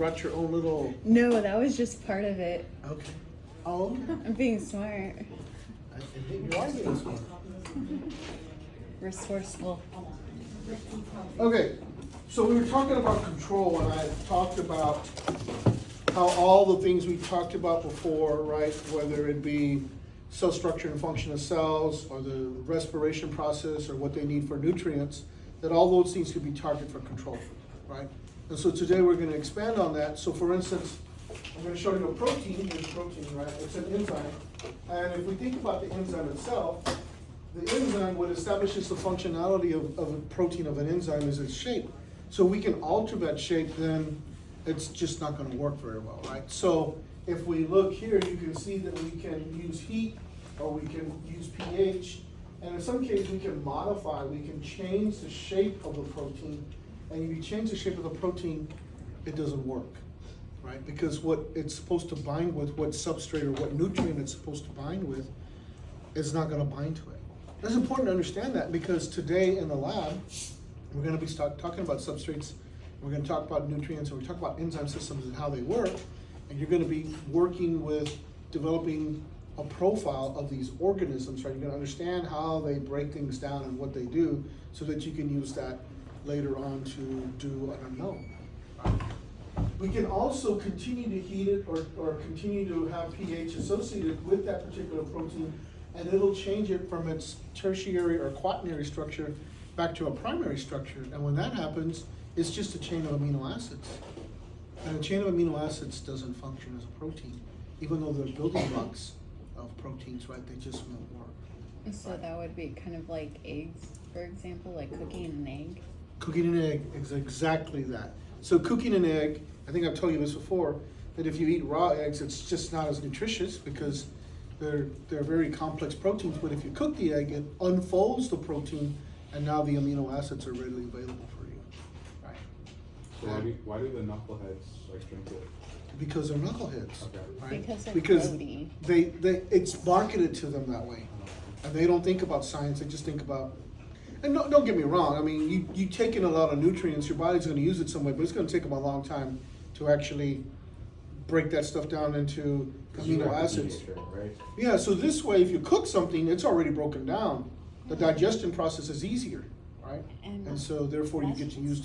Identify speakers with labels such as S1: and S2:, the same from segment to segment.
S1: brought your own little.
S2: No, that was just part of it.
S1: Okay. Oh.
S2: I'm being smart.
S1: I think you are being smart.
S2: Resourceful.
S1: Okay, so we were talking about control, and I talked about how all the things we talked about before, right, whether it be cell structure and function of cells, or the respiration process, or what they need for nutrients, that all those things could be targeted for control, right? And so today we're gonna expand on that. So for instance, I'm gonna show you a protein. Here's protein, right? It's an enzyme. And if we think about the enzyme itself, the enzyme, what establishes the functionality of a protein of an enzyme is its shape. So we can alter that shape, then it's just not gonna work very well, right? So if we look here, you can see that we can use heat, or we can use pH, and in some cases we can modify, we can change the shape of the protein, and if you change the shape of the protein, it doesn't work, right? Because what it's supposed to bind with, what substrate or what nutrient it's supposed to bind with, is not gonna bind to it. It's important to understand that, because today in the lab, we're gonna be talking about substrates, we're gonna talk about nutrients, and we're talking about enzyme systems and how they work, and you're gonna be working with developing a profile of these organisms, right? You're gonna understand how they break things down and what they do, so that you can use that later on to do an unknown. We can also continue to heat it, or continue to have pH associated with that particular protein, and it'll change it from its tertiary or quaternary structure back to a primary structure. And when that happens, it's just a chain of amino acids. And a chain of amino acids doesn't function as a protein, even though they're building blocks of proteins, right? They just won't work.
S2: So that would be kind of like eggs, for example, like cooking an egg.
S1: Cooking an egg is exactly that. So cooking an egg, I think I've told you this before, that if you eat raw eggs, it's just not as nutritious, because they're very complex proteins. But if you cook the egg, it unfolds the protein, and now the amino acids are readily available for you, right?
S3: So why do the knuckleheads like drink it?
S1: Because they're knuckleheads,
S3: Okay.
S1: right?
S2: Because of protein.
S1: It's marketed to them that way, and they don't think about science. They just think about. And no, don't get me wrong. I mean, you take in a lot of nutrients. Your body's going to use it some way, but it's going to take them a long time to actually break that stuff down into amino acids.
S3: Right?
S1: Yeah. So this way, if you cook something, it's already broken down. The digestion process is easier, right? And so therefore, you get to use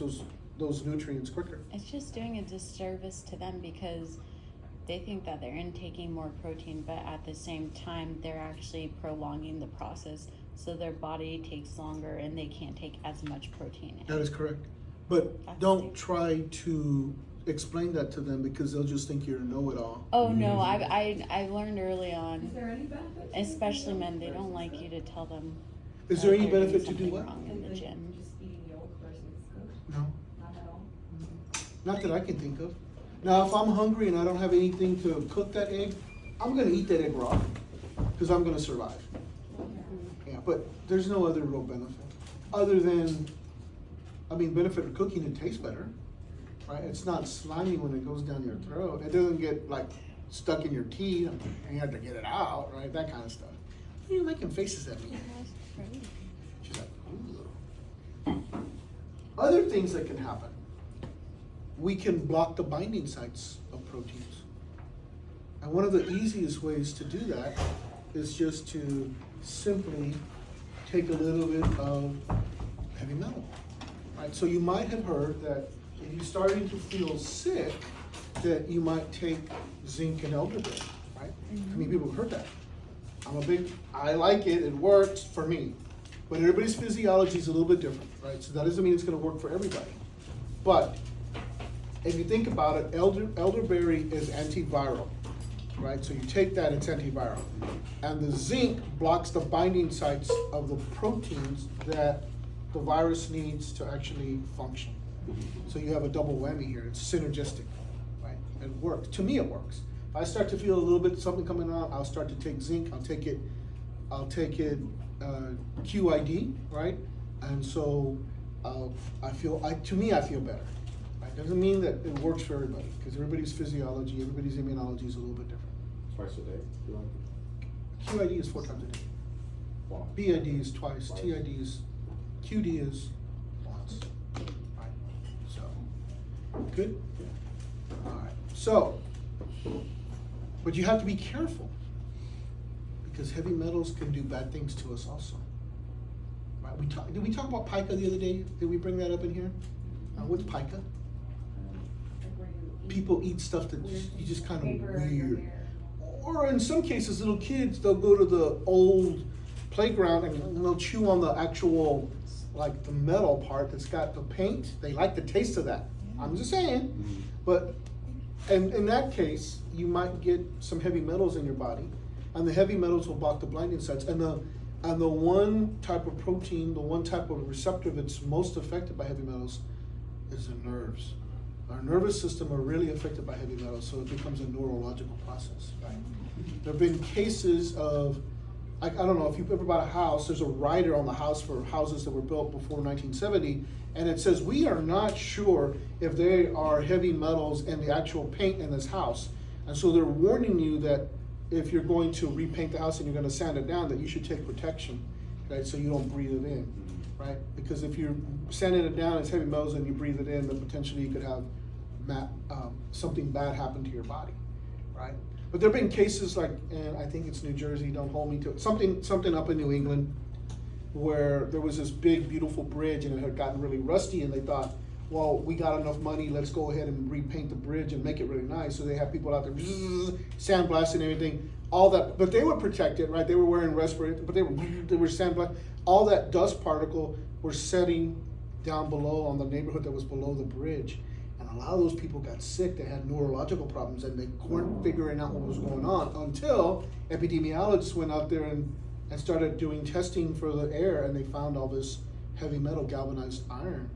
S1: those nutrients quicker.
S2: It's just doing a disservice to them, because they think that they're intaking more protein, but at the same time, they're actually prolonging the process. So their body takes longer, and they can't take as much protein in.
S1: That is correct. But don't try to explain that to them, because they'll just think you're a know-it-all.
S2: Oh no, I learned early on,
S4: Is there any benefit?
S2: especially men, they don't like you to tell them.
S1: Is there
S2: that
S1: any
S2: they're doing
S1: benefit to do
S2: something
S1: what?
S2: wrong in the gym.
S4: Just eating yolk versus cooked?
S1: No,
S4: Not at all?
S1: not that I can think of. Now, if I'm hungry and I don't have anything to cook that egg, I'm gonna eat that egg raw, because I'm gonna survive. Yeah, but there's no other real benefit, other than, benefit of cooking, it tastes better, right? It's not slimy when it goes down your throat. It doesn't get like stuck in your teeth, and you have to get it out, right? That kind of stuff. What are you making faces at me? She's like, ooh. Other things that can happen. We can block the binding sites of proteins. And one of the easiest ways to do that is just to simply take a little bit of heavy metal, right? So you might have heard that if you're starting to feel sick, that you might take zinc and elderberry, right? How many people have heard that? I like it works for me. But everybody's physiology is a little bit different, right? So that doesn't mean it's gonna work for everybody. But if you think about it, elderberry is antiviral, right? So you take that, it's antiviral. And the zinc blocks the binding sites of the proteins that the virus needs to actually function. So you have a double whammy here. It's synergistic, right? It works. To me, it works. If I start to feel a little bit something coming on, I'll start to take zinc. I'll take it QID, right? And so I feel better. Right? Doesn't mean that it works for everybody, because everybody's physiology, everybody's immunology is a little bit different.
S3: Twice a day? You like it?
S1: QID is 4 times a day.
S3: Wow.
S1: BID is twice. TID is, QD is once. Right? So, good? Alright, so, but you have to be careful, because heavy metals can do bad things to us also. Right, did we talk about pica the other day? Did we bring that up in here? What's pica?
S4: Like where you eat
S1: People eat stuff that
S4: weird
S1: you just kind
S4: paper
S1: of
S4: in your
S1: weird.
S4: hair.
S1: Or in some cases, little kids, they'll go to the old playground and they'll chew on the actual, like the metal part that's got the paint. They like the taste of that. I'm just saying. But and in that case, you might get some heavy metals in your body, and the heavy metals will block the blinding sites. And the one type of protein, the one type of receptor that's most affected by heavy metals is the nerves. Our nervous system are really affected by heavy metals, so it becomes a neurological process, right? There have been cases of, I don't know if you've ever bought a house, there's a rider on the house for houses that were built before 1970, and it says, we are not sure if there are heavy metals in the actual paint in this house. And so they're warning you that if you're going to repaint the house and you're gonna sand it down, that you should take protection, right, so you don't breathe it in, right? Because if you're sanding it down, it's heavy metals, and you breathe it in, then potentially you could have something bad happen to your body, right? But there have been cases like, and I think it's New Jersey, don't hold me to it, something up in New England, where there was this big, beautiful bridge, and it had gotten really rusty, and they thought, well, we got enough money, let's go ahead and repaint the bridge and make it really nice. So they have people out there sandblasting and everything, all that, but they were protected, right? They were wearing respirators, but they were sandblasting. All that dust particle were setting down below on the neighborhood that was below the bridge. And a lot of those people got sick, they had neurological problems, and they weren't figuring out what was going on until epidemiologists went out there and started doing testing for the air, and they found all this heavy metal, galvanized iron,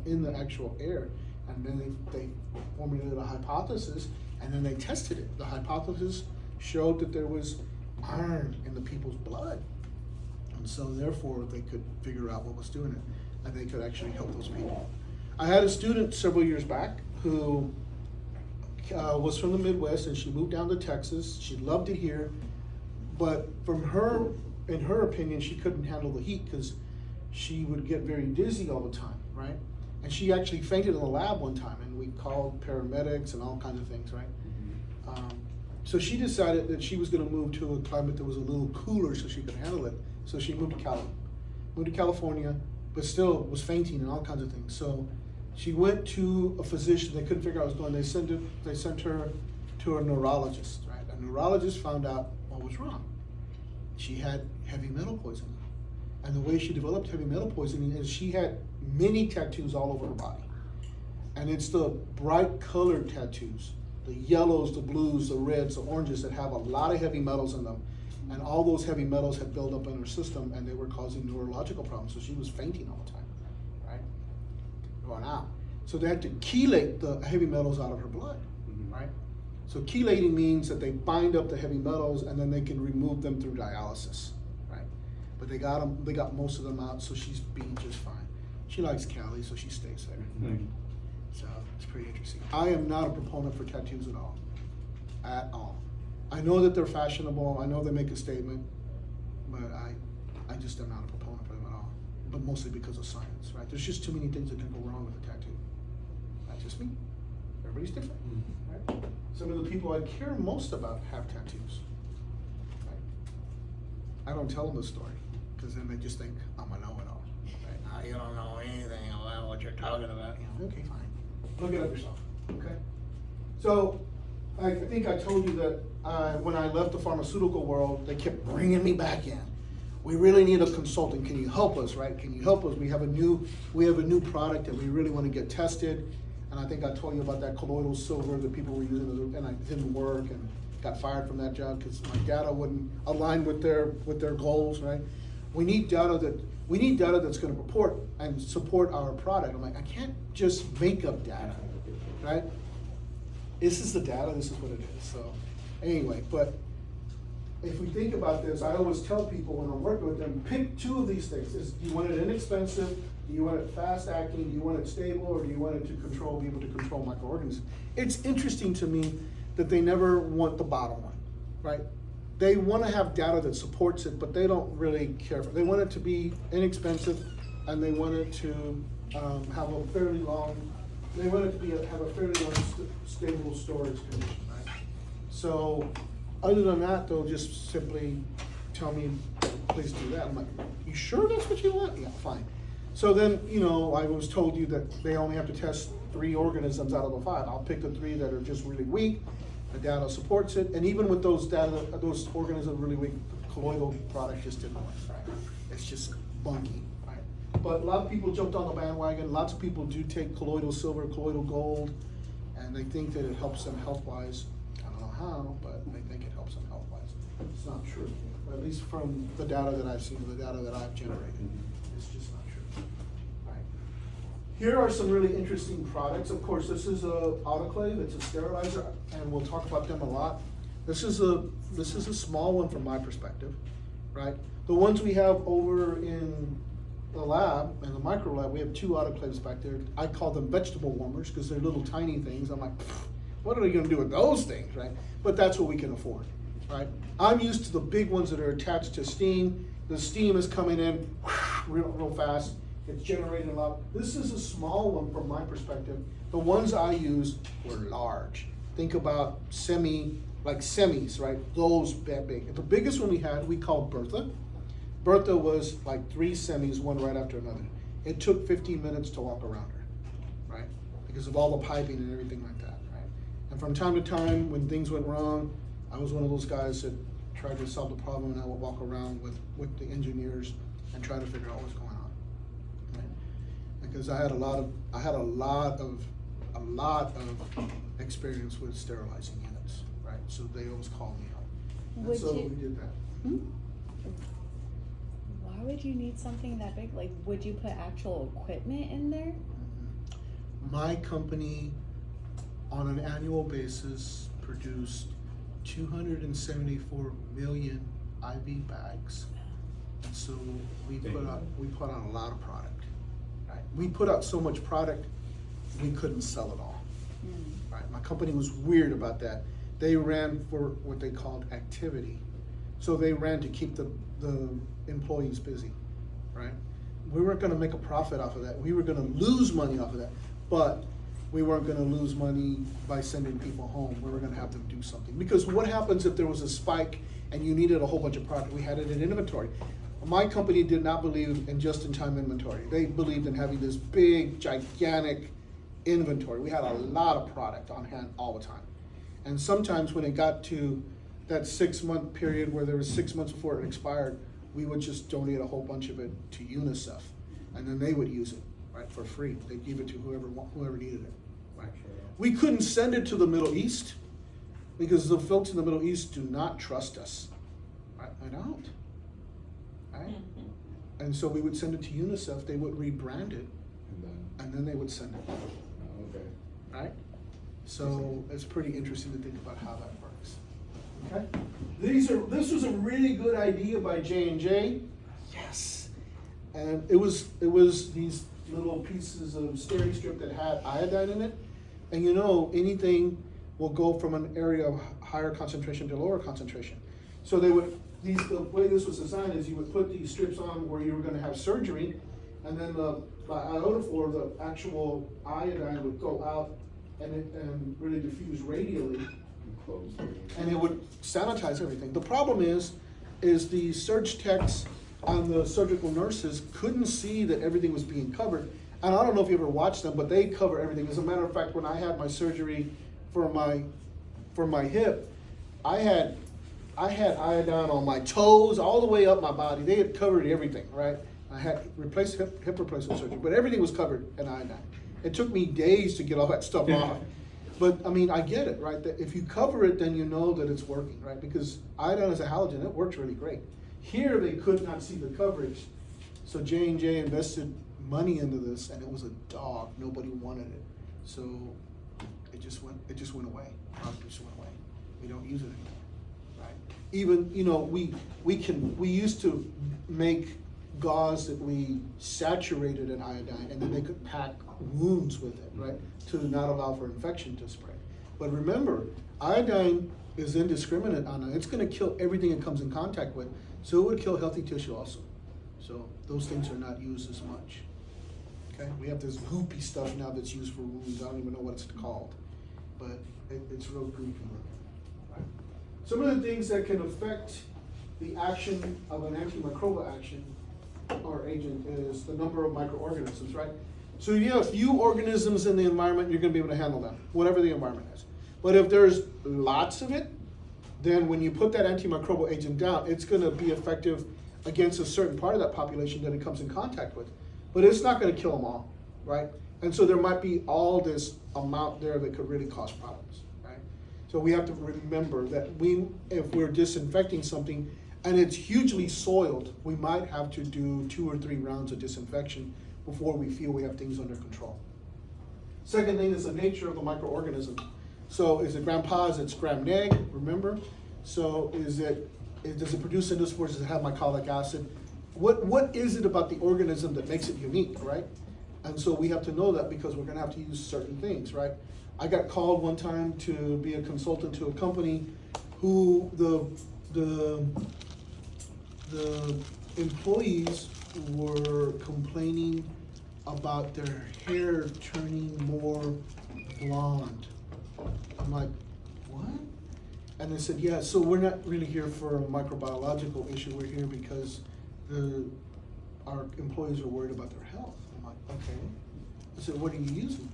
S1: in the actual air. And then they formulated a hypothesis, and then they tested it. The hypothesis showed that there was iron in the people's blood. And so therefore they could figure out what was doing it, and they could actually help those people. I had a student several years back who was from the Midwest, and she moved down to Texas. She loved it here, but in her opinion, she couldn't handle the heat because she would get very dizzy all the time, right? And she actually fainted in the lab one time, and we called paramedics and all kinds of things, right? So she decided that she was going to move to a climate that was a little cooler so she could handle it. So she moved to California, but still was fainting and all kinds of things. So she went to a physician. They couldn't figure out what was going on. They sent her to a neurologist, right? A neurologist found out what was wrong. She had heavy metal poisoning. And the way she developed heavy metal poisoning is she had many tattoos all over her body. And it's the bright colored tattoos, the yellows, the blues, the reds, the oranges that have a lot of heavy metals in them. And all those heavy metals had built up in her system, and they were causing neurological problems. So she was fainting all the time, right? Going out. So they had to chelate the heavy metals out of her blood, right? So chelating means that they bind up the heavy metals, and then they can remove them through dialysis, right? But they got most of them out, so she's being just fine. She likes Cali, so she stays there. So it's pretty interesting. I am not a proponent for tattoos at all. At all. I know that they're fashionable, I know they make a statement, but I just am not a proponent for them at all. But mostly because of science, right? There's just too many things that can go wrong with a tattoo. That's just me. Everybody's different, right? Some of the people I care most about have tattoos, right? I don't tell them the story, because then they just think I'm a know-it-all. Right? You don't know anything about what you're talking about. Okay, fine. Look it up yourself, okay? So, I think I told you that when I left the pharmaceutical world, they kept bringing me back in. We really need a consultant. Can you help us, right? Can you help us? We have a new product that we really want to get tested. And I think I told you about that colloidal silver that people were using, and it didn't work, and got fired from that job because my data wouldn't align with their goals, right? We need data that's going to report and support our product. I'm like, I can't just make up data, right? This is the data, this is what it is. So anyway, but if we think about this, I always tell people when I'm working with them, pick two of these things. Do you want it inexpensive? Do you want it fast acting? Do you want it stable? Or do you want it to be able to control microorganisms? It's interesting to me that they never want the bottom one, right? They want to have data that supports it, but they don't really care for it. They want it to be inexpensive, and they want it to have a fairly long they want it to be, have a fairly unstable storage condition, right? So, other than that, they'll just simply tell me, please do that. I'm like, you sure that's what you want? Yeah, fine. So then, I was told you that they only have to test 3 organisms out of the 5. I'll pick the 3 that are just really weak, the data supports it, and even with those organisms really weak, the colloidal product just didn't work, right? It's just bunky, right? But a lot of people jumped on the bandwagon. Lots of people do take colloidal silver, colloidal gold, and they think that it helps them health-wise. I don't know how, but they think it helps them health-wise. It's not true, at least from the data that I've seen, the data that I've generated. It's just not true. Right. Here are some really interesting products. Of course, this is a autoclave, it's a sterilizer, and we'll talk about them a lot. This is a small one from my perspective, right? The ones we have over in the lab, in the micro lab, we have 2 autoclaves back there. I call them vegetable warmers because they're little tiny things. I'm like, what are they gonna do with those things, right? But that's what we can afford, right? I'm used to the big ones that are attached to steam. The steam is coming in real fast. It's generating a lot. This is a small one from my perspective. The ones I used were large. Think about semis, right? Those that big. The biggest one we had, we called Bertha. Bertha was like 3 semis, one right after another. It took 15 minutes to walk around her, right? Because of all the piping and everything like that, right? And from time to time, when things went wrong, I was one of those guys that tried to solve the problem, and I would walk around with the engineers and try to figure out what's going on, right? Because I had a lot of experience with sterilizing units, right? So they always called me out. And so we did that.
S2: Why would you need something that big? Like, would you put actual equipment in there?
S1: My company, on an annual basis, produced 274 million IV bags. And so we put on a lot of product, right? We put out so much product, we couldn't sell it all, right? My company was weird about that. They ran for what they called activity. So they ran to keep the employees busy, right? We weren't gonna make a profit off of that. We were gonna lose money off of that, but we weren't gonna lose money by sending people home. We were gonna have them do something. Because what happens if there was a spike and you needed a whole bunch of product? We had it in inventory. My company did not believe in just-in-time inventory. They believed in having this big, gigantic inventory. We had a lot of product on hand all the time. And sometimes when it got to that 6-month period where there was 6 months before it expired, we would just donate a whole bunch of it to UNICEF, and then they would use it, right, for free. They'd give it to whoever needed it, right? We couldn't send it to the Middle East because the folks in the Middle East do not trust us, right? I don't, right? And so we would send it to UNICEF, they would rebrand it, and then they would send it,
S3: Okay.
S1: right? So it's pretty interesting to think about how that works. Okay, this was a really good idea by J&J. Yes, and it was these little pieces of steri strip that had iodine in it, and anything will go from an area of higher concentration to lower concentration. So the way this was designed is you would put these strips on where you were going to have surgery, and then the iodophore, the actual iodine would go out and really diffuse radially. And it would sanitize everything. The problem is the surge techs and the surgical nurses couldn't see that everything was being covered. And I don't know if you ever watched them, but they cover everything. As a matter of fact, when I had my surgery for my hip, I had iodine on my toes, all the way up my body. They had covered everything, right? I had hip replacement surgery, but everything was covered in iodine. It took me days to get all that stuff off. But I mean, I get it, right? That if you cover it, then you know that it's working, right? Because iodine is a halogen, it works really great. Here, they could not see the coverage. So J&J invested money into this, and it was a dog. Nobody wanted it. So it just went away. It just went away. We don't use it anymore, right? Even, we used to make gauze that we saturated in iodine, and then they could pack wounds with it, right? To not allow for infection to spread. But remember, iodine is indiscriminate on it. It's gonna kill everything it comes in contact with, so it would kill healthy tissue also. So those things are not used as much, Okay, we have this goopy stuff now that's used for wounds, I don't even know what it's called, but it's real goopy. Right? Some of the things that can affect the action of an antimicrobial action or agent is the number of microorganisms, right? So if you have few organisms in the environment, you're gonna be able to handle them, whatever the environment is. But if there's lots of it, then when you put that antimicrobial agent down, it's gonna be effective against a certain part of that population that it comes in contact with. But it's not gonna kill them all, right? And so there might be all this amount there that could really cause problems, right? So we have to remember that if we're disinfecting something and it's hugely soiled, we might have to do 2 or 3 rounds of disinfection before we feel we have things under control. Second thing is the nature of the microorganism. So is it gram-pos, it's gram-neg, remember? So does it produce endospores, does it have mycolic acid? What is it about the organism that makes it unique, right? And so we have to know that because we're gonna have to use certain things, right? I got called one time to be a consultant to a company who the employees were complaining about their hair turning more blonde. I'm like, what? And they said, yeah, so we're not really here for a microbiological issue, we're here because our employees are worried about their health. I'm like, okay. I said, what are you using?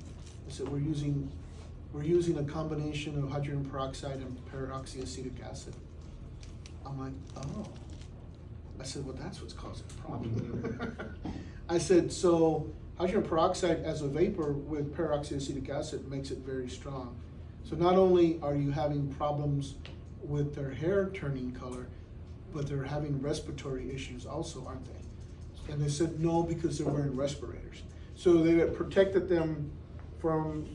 S1: I said, we're using a combination of hydrogen peroxide and peroxyacetic acid. I'm like, oh. I said, well, that's what's causing the problem. I said, so hydrogen peroxide as a vapor with peroxyacetic acid makes it very strong. So not only are you having problems with their hair turning color, but they're having respiratory issues also, aren't they? And they said, no, because they're wearing respirators. So they had protected them from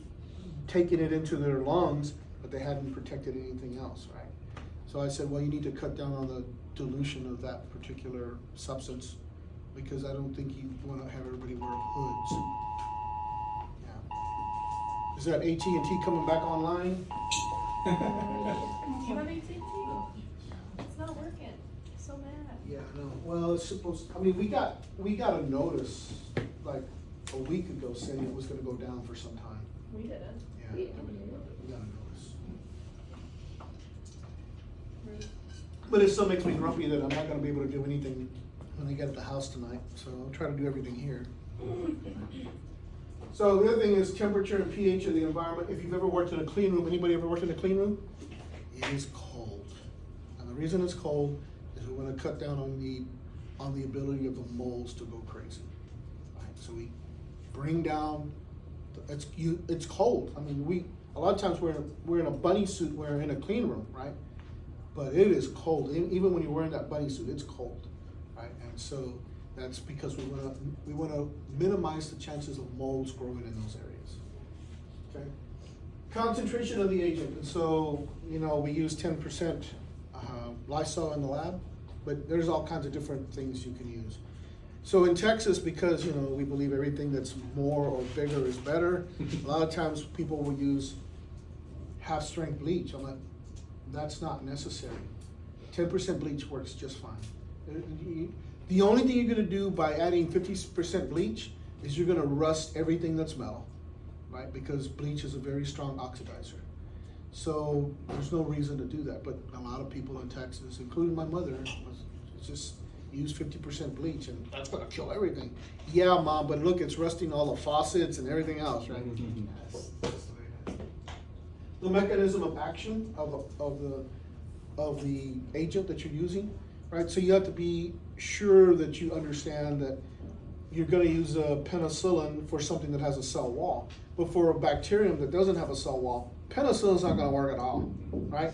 S1: taking it into their lungs, but they hadn't protected anything else, right? So I said, well, you need to cut down on the dilution of that particular substance because I don't think you want to have everybody wear hoods. Yeah. Is that AT&T coming back online?
S4: You have AT&T? It's not working. So mad.
S1: Yeah, I know. Well, it's supposed. I mean, we got a notice like a week ago saying it was going to go down for some time.
S4: We didn't.
S1: Yeah.
S4: We
S1: We got a notice.
S4: Right.
S1: But it still makes me grumpy that I'm not gonna be able to do anything when I get at the house tonight, so I'll try to do everything here. So the other thing is temperature and pH of the environment. If you've ever worked in a clean room, anybody ever worked in a clean room? It is cold. And the reason it's cold is we wanna cut down on the ability of the moles to go crazy. Right? So we bring down, it's cold. I mean, a lot of times we're in a bunny suit, we're in a clean room, right? But it is cold. Even when you're wearing that bunny suit, it's cold, right? And so that's because we want to minimize the chances of molds growing in those areas. Okay. Concentration of the agent. And so we use 10% Lysol in the lab, but there's all kinds of different things you can use. So in Texas, because we believe everything that's more or bigger is better, a lot of times people will use half-strength bleach. I'm like, that's not necessary. 10% bleach works just fine. The only thing you're gonna do by adding 50% bleach is you're gonna rust everything that's metal, right? Because bleach is a very strong oxidizer. So there's no reason to do that, but a lot of people in Texas, including my mother, just use 50% bleach and that's gonna kill everything. Yeah, Mom, but look, it's rusting all the faucets and everything else, right? That's the way it is. The mechanism of action of the agent that you're using, right? So you have to be sure that you understand that you're gonna use a penicillin for something that has a cell wall. But for a bacterium that doesn't have a cell wall, penicillin's not gonna work at all, right?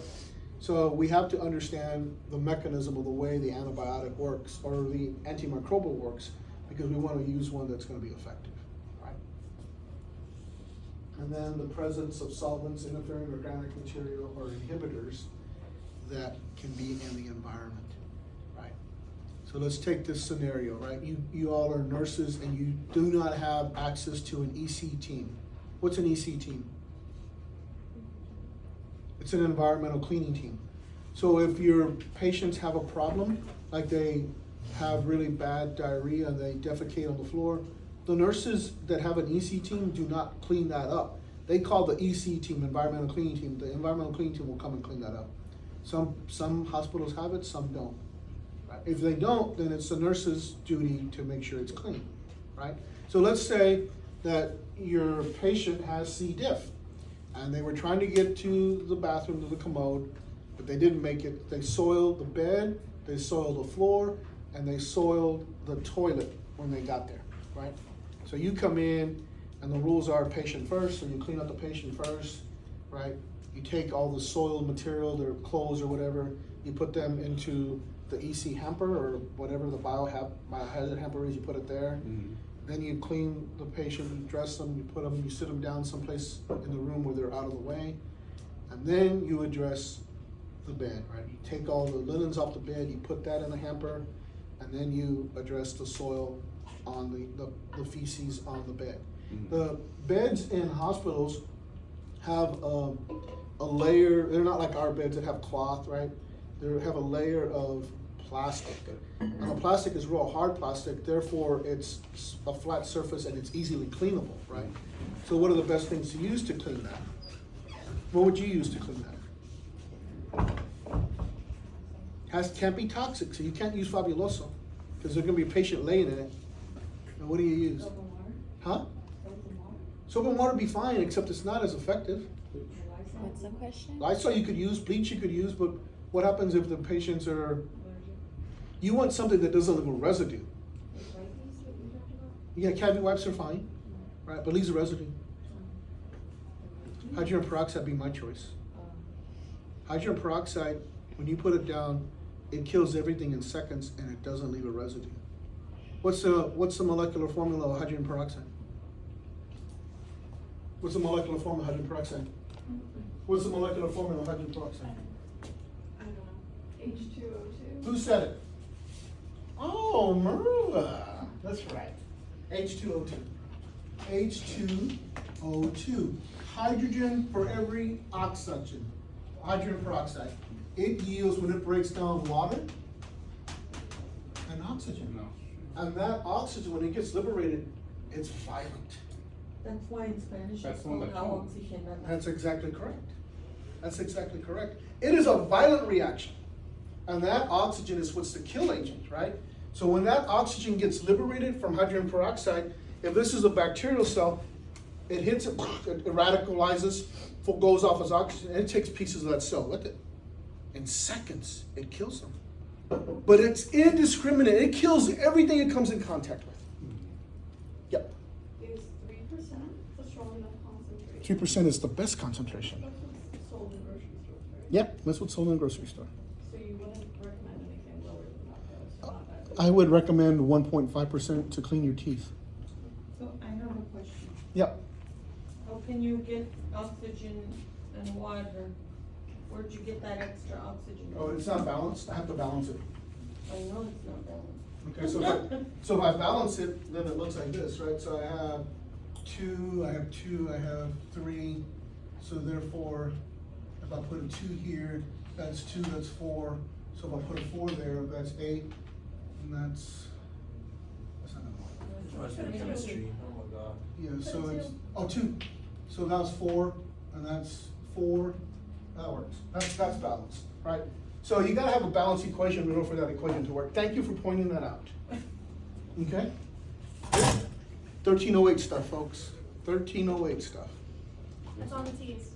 S1: So we have to understand the mechanism of the way the antibiotic works or the antimicrobial works because we wanna use one that's gonna be effective, right? And then the presence of solvents, interfering organic material, or inhibitors that can be in the environment, right? So let's take this scenario, right? You all are nurses and you do not have access to an EC team. What's an EC team? It's an environmental cleaning team. So if your patients have a problem, like they have really bad diarrhea and they defecate on the floor, the nurses that have an EC team do not clean that up. They call the EC team, environmental cleaning team. The environmental cleaning team will come and clean that up. Some hospitals have it, some don't. Right? If they don't, then it's the nurse's duty to make sure it's clean, right? So let's say that your patient has C. diff, and they were trying to get to the bathroom, to the commode, but they didn't make it. They soiled the bed, they soiled the floor, and they soiled the toilet when they got there, right? So you come in, and the rules are patient first, so you clean up the patient first, right? You take all the soiled material, their clothes or whatever, you put them into the EC hamper or whatever the biohazard hamper is, you put it there.
S3: Mm-hmm.
S1: Then you clean the patient, you dress them, you put them, you sit them down someplace in the room where they're out of the way. And then you address the bed, right? You take all the linens off the bed, you put that in the hamper, and then you address the soil on the feces on the bed.
S3: Mhm.
S1: The beds in hospitals have a layer, they're not like our beds that have cloth, right? They have a layer of plastic. And the plastic is real hard plastic, therefore it's a flat surface and it's easily cleanable, right? So what are the best things to use to clean that? What would you use to clean that? Can't be toxic, so you can't use Fabuloso, because there's gonna be a patient laying in it. And what do you use?
S4: Soap and water?
S1: Huh?
S4: Soap and water?
S1: Soap and water would be fine, except it's not as effective.
S2: What's the question?
S1: Lysol you could use, bleach you could use, but what happens if the patients are,
S4: Allergic?
S1: you want something that doesn't leave a residue.
S4: Like wipes that we talked about?
S1: Yeah, cavity wipes are fine, right, but leaves a residue. Hydrogen peroxide be my choice. Hydrogen peroxide, when you put it down, it kills everything in seconds and it doesn't leave a residue. What's the molecular formula of hydrogen peroxide? What's the molecular formula of hydrogen peroxide? What's the molecular formula of hydrogen peroxide?
S4: I don't know. H2O2?
S1: Who said it? Oh, Merva. That's right. H2O2. H2O2. Hydrogen for every oxygen. Hydrogen peroxide. It yields, when it breaks down water, and oxygen.
S3: No.
S1: And that oxygen, when it gets liberated, it's violent.
S5: That's why in Spanish
S3: That's
S5: it's
S3: the one
S5: called
S3: that counts.
S5: oxygen.
S1: That's exactly correct. That's exactly correct. It is a violent reaction. And that oxygen is what's the kill agent, right? So when that oxygen gets liberated from hydrogen peroxide, if this is a bacterial cell, it hits it, it radicalizes, goes off as oxygen, and it takes pieces of that cell with it. In seconds, it kills them. But it's indiscriminate. It kills everything it comes in contact with. Yep.
S4: Is 3% a strong enough concentration?
S1: 3% is the best concentration.
S4: That's what's sold in grocery stores, right?
S1: Yep, that's what's sold in the grocery store.
S4: So you wouldn't recommend anything lower than that, though? It's not that.
S1: I would recommend 1.5% to clean your teeth.
S5: So I have a question.
S1: Yep.
S5: How can you get oxygen and water? Where'd you get that extra oxygen?
S1: Oh, it's not balanced. I have to balance it.
S5: I know it's not balanced.
S1: Okay, so if I balance it, then it looks like this, right? So I have two, I have 3. So therefore, if I put a 2 here, that's 2, that's 4. So if I put a 4 there, that's 8, and that's not gonna work.
S6: Chemistry, oh my god.
S1: Yeah, so it's, 2. So that's 4, and that's 4. That works. That's balanced, right? So you gotta have a balanced equation in order for that equation to work. Thank you for pointing that out. Okay? 1308 stuff, folks. 1308 stuff.
S4: It's on the T's.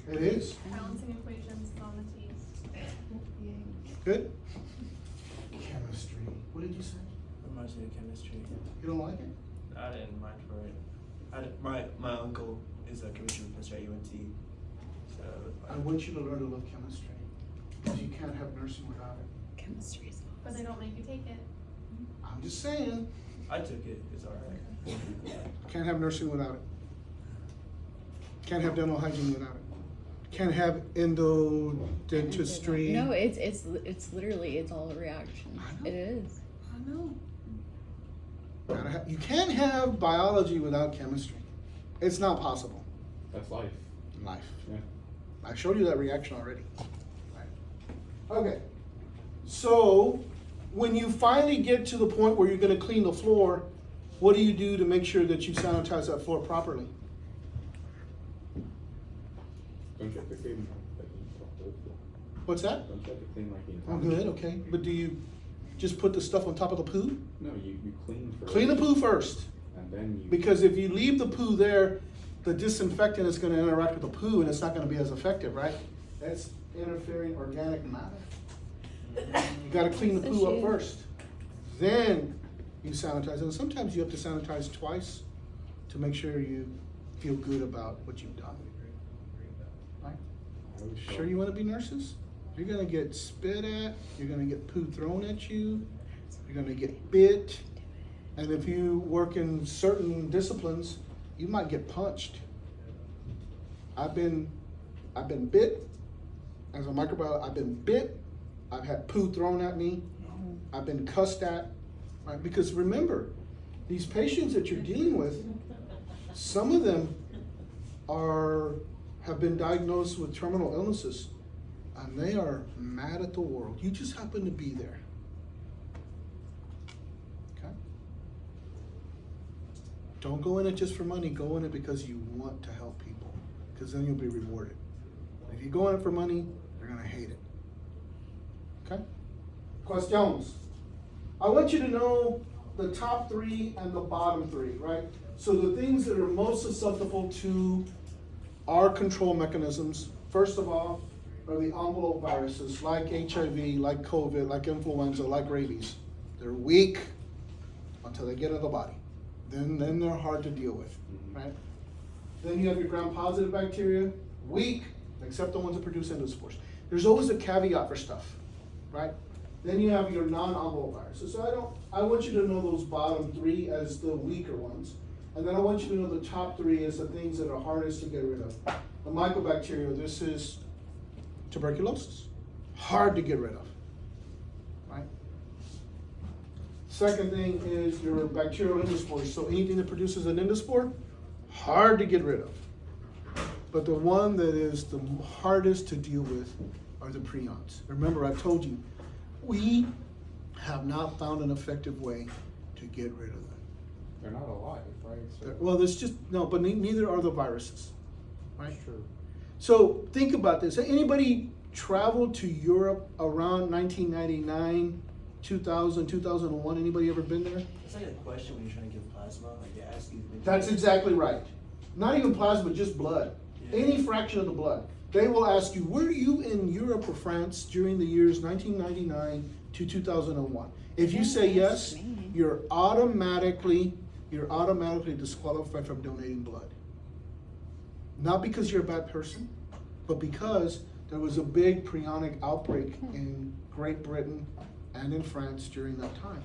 S1: It is.
S4: Balancing equations is on the T's.
S1: Good? Chemistry. What did you say?
S6: Reminds me of chemistry.
S1: You don't like it?
S6: I didn't mind for it. My uncle is a chemistry professor at UNT. So
S1: I want you to learn to love chemistry. Because you can't have nursing without it.
S2: Chemistry's
S4: But they don't make you take it.
S1: I'm just saying.
S6: I took it, it's alright.
S1: Can't have nursing without it. Can't have dental hygiene without it. Can't have endodentistry.
S2: No, it's literally, it's all a reaction.
S1: I know.
S2: It is.
S1: I know. You can't have biology without chemistry. It's not possible.
S3: That's life.
S1: Life.
S3: Yeah.
S1: I showed you that reaction already. Right. Okay. So when you finally get to the point where you're going to clean the floor, What do you do to make sure that you sanitize that floor properly?
S3: Don't you have to clean like the whole floor?
S1: What's that?
S3: Don't you have to clean like the
S1: Oh,
S3: entire?
S1: good, okay. But do you just put the stuff on top of the poo?
S3: No, you clean first.
S1: Clean the poo first.
S3: And then you.
S1: Because if you leave the poo there, the disinfectant is gonna interact with the poo and it's not gonna be as effective, right? That's interfering organic matter. You gotta clean the poo up first. Then you sanitize. And sometimes you have to sanitize twice to make sure you feel good about what you've done. Right?
S3: I was
S1: Sure
S3: shocked.
S1: you wanna be nurses? You're gonna get spit at, you're gonna get poo thrown at you, you're gonna get bit. And if you work in certain disciplines, you might get punched. I've been bit as a microbiologist. I've been bit. I've had poo thrown at me. I've been cussed at. Right? Because remember, these patients that you're dealing with, some of them have been diagnosed with terminal illnesses, and they are mad at the world. You just happen to be there. Okay? Don't go in it just for money. Go in it because you want to help people, because then you'll be rewarded. If you go in it for money, you're gonna hate it. Okay? Questions? I want you to know the top three and the bottom three, right? So the things that are most susceptible to our control mechanisms, first of all, are the envelope viruses like HIV, like COVID, like influenza, like rabies. They're weak until they get in the body. Then they're hard to deal with, right? Then you have your gram-positive bacteria, weak, except the ones that produce endospores. There's always a caveat for stuff, right? Then you have your non-envelope viruses. So I want you to know those bottom three as the weaker ones. And then I want you to know the top three as the things that are hardest to get rid of. The mycobacteria, this is tuberculosis. Hard to get rid of, right? Second thing is your bacterial endospores. So anything that produces an endospore, hard to get rid of. But the one that is the hardest to deal with are the prions. Remember, I told you, we have not found an effective way to get rid of them.
S3: They're not alive, right? So.
S1: Well, there's just, no, but neither are the viruses, right?
S3: That's true.
S1: So think about this. Anybody traveled to Europe around 1999, 2000, 2001? Anybody ever been there?
S6: It's like a question when you're trying to give plasma, like they ask you.
S1: That's exactly right. Not even plasma, just blood.
S6: Yeah.
S1: Any fraction of the blood. They will ask you, were you in Europe or France during the years 1999 to 2001? If you say yes, you're automatically disqualified from donating blood. Not because you're a bad person, but because there was a big prionic outbreak in Great Britain and in France during that time.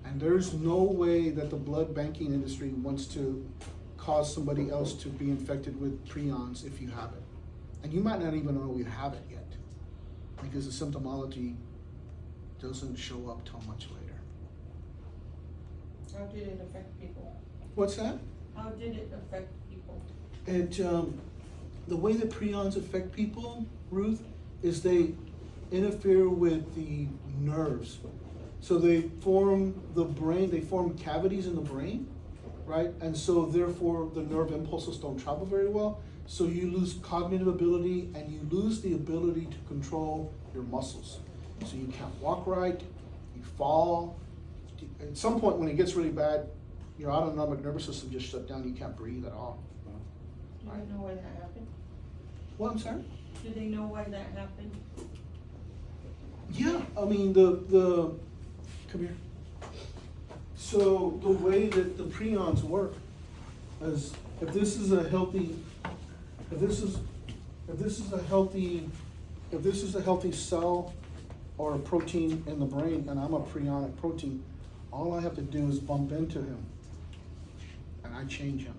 S1: And there's no way that the blood banking industry wants to cause somebody else to be infected with prions if you have it. And you might not even know you have it yet, because the symptomology doesn't show up till much later.
S5: How did it affect people?
S1: What's that?
S5: How did it affect people?
S1: The way that prions affect people, Ruth, is they interfere with the nerves. So they form the brain, they form cavities in the brain, right? And so therefore the nerve impulses don't travel very well. So you lose cognitive ability and you lose the ability to control your muscles. So you can't walk right, you fall. At some point when it gets really bad, your autonomic nervous system just shut down, you can't breathe at all.
S5: Do you know why that happened?
S1: Well, I'm sorry?
S5: Do they know why that happened?
S1: Yeah, I mean, the come here. So the way that the prions work is if this is a healthy cell or a protein in the brain and I'm a prionic protein, all I have to do is bump into him and I change him.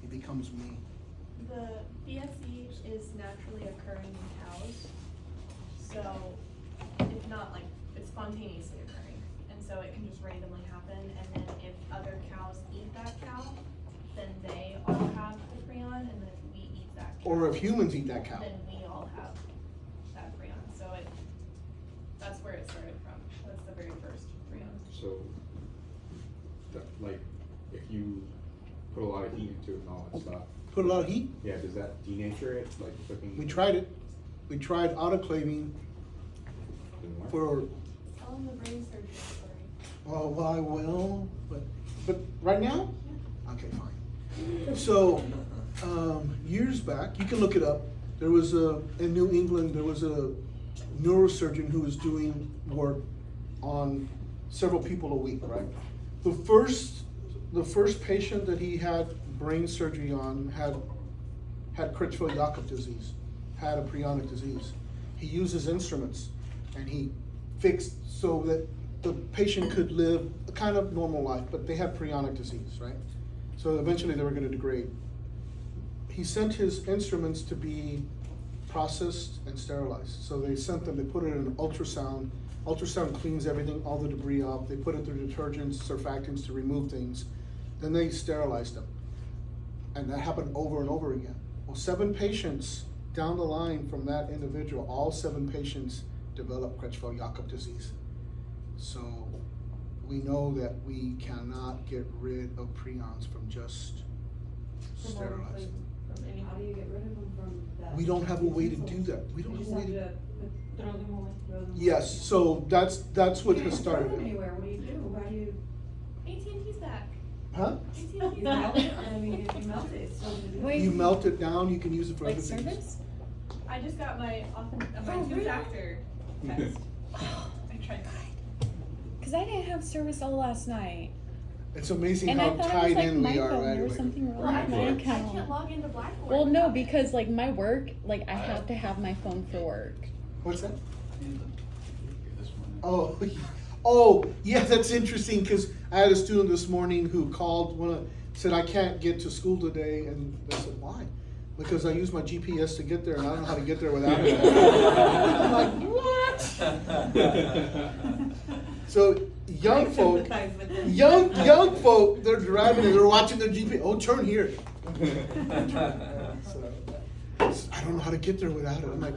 S1: He becomes me.
S7: The BSE is naturally occurring in cows, so it's not like it's spontaneously occurring, and so it can just randomly happen. And then if other cows eat that cow, then they all have the prion, and then if we eat that cow,
S1: Or if humans eat that cow.
S7: then we all have that prion. So that's where it started from. That's the very first prion.
S3: So, like, if you put a lot of heat into it and all that stuff,
S1: Put a lot of heat.
S3: yeah, does that denature it, like cooking?
S1: We tried it. We tried autoclaving
S3: Didn't work?
S1: for,
S7: Tell them the brain surgery story.
S1: well, I will, but right now? Okay, fine. So, years back, you can look it up, there was in New England, there was a neurosurgeon who was doing work on several people a week, right? The first patient that he had brain surgery on had Creutzfeldt-Jakob disease, had a prionic disease. He used his instruments and he fixed so that the patient could live a kind of normal life, but they had prionic disease, right? So eventually they were gonna degrade. He sent his instruments to be processed and sterilized. So they sent them, they put it in an ultrasound. Ultrasound cleans everything, all the debris off. They put it through detergents, surfactants to remove things. Then they sterilized them. And that happened over and over again. Well, 7 patients down the line from that individual, all 7 patients developed Creutzfeldt-Jakob disease. So we know that we cannot get rid of prions from just sterilizing.
S5: From any,
S4: How do you get rid of them from that?
S1: We don't have a way to do that. We don't
S4: You
S1: have
S4: just
S1: a way
S4: have
S1: to.
S4: to
S5: throw them away.
S4: throw them.
S1: Yes, so that's what
S4: You
S1: has
S4: can't throw
S1: started
S4: them
S1: it.
S4: anywhere, what do you do? How do you?
S7: AT&T's back.
S1: Huh?
S7: AT&T's
S4: You
S7: back.
S4: melt it? I mean, if you melt it, it's still gonna do.
S2: Wait.
S1: You melt it down, you can use it for
S2: Like
S1: other things.
S2: service?
S7: I just got my
S2: Oh, really?
S7: two-factor test. I tried that.
S2: Cause I didn't have service all last night.
S1: It's amazing
S2: And
S1: how
S2: I thought it was
S1: tied
S2: like
S1: in
S2: my
S1: we are,
S2: phone,
S1: right?
S2: there was
S1: Like-
S2: something wrong
S7: Well, I
S2: with my
S7: can't
S2: account.
S7: log into Blackboard.
S2: Well, no,
S7: without it.
S2: because like my work, like I have to have my phone for work.
S1: What's that? Oh, oh, yeah, that's interesting, cause I had a student this morning who called, said, I can't get to school today, and I said, why? Because I use my GPS to get there, and I don't know how to get there without it. I'm like, what? So, young
S5: I
S1: folk,
S5: sympathize with them.
S1: young folk, they're driving and they're watching their GPS, oh, turn here. So, I don't know how to get there without it, I'm like,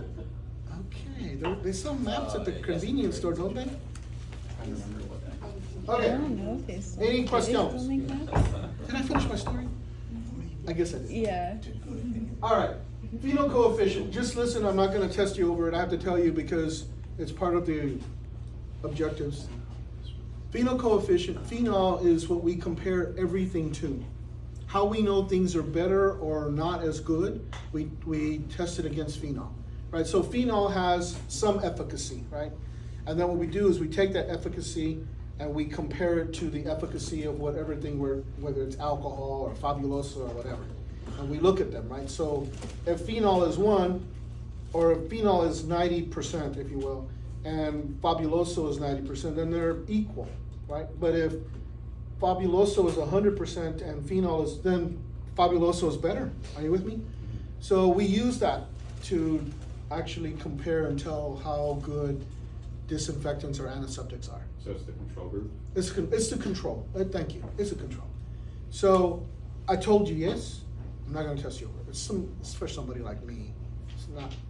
S1: okay, they sell maps at the convenience store, don't they?
S2: I
S1: Okay,
S2: don't know if they still.
S1: Any
S2: do they
S1: questions?
S2: still make maps?
S1: did I finish my story? I guess I did.
S2: Yeah.
S1: Alright, phenol coefficient, just listen, I'm not gonna test you over it, I have to tell you because it's part of the objectives. Phenol coefficient, phenol is what we compare everything to. How we know things are better or not as good, we test it against phenol, right? So phenol has some efficacy, right? And then what we do is we take that efficacy and we compare it to the efficacy of whatever thing whether it's alcohol or fabuloso or whatever. And we look at them, right? So if phenol is 1, or if phenol is 90%, if you will, and fabuloso is 90%, then they're equal, right? But if fabuloso is 100% and phenol is, then fabuloso is better. Are you with me? So we use that to actually compare and tell how good disinfectants or antiseptics are.
S3: So it's the control group?
S1: It's the control. Thank you. It's a control. So I told you yes. I'm not gonna test you over. It's for somebody like me.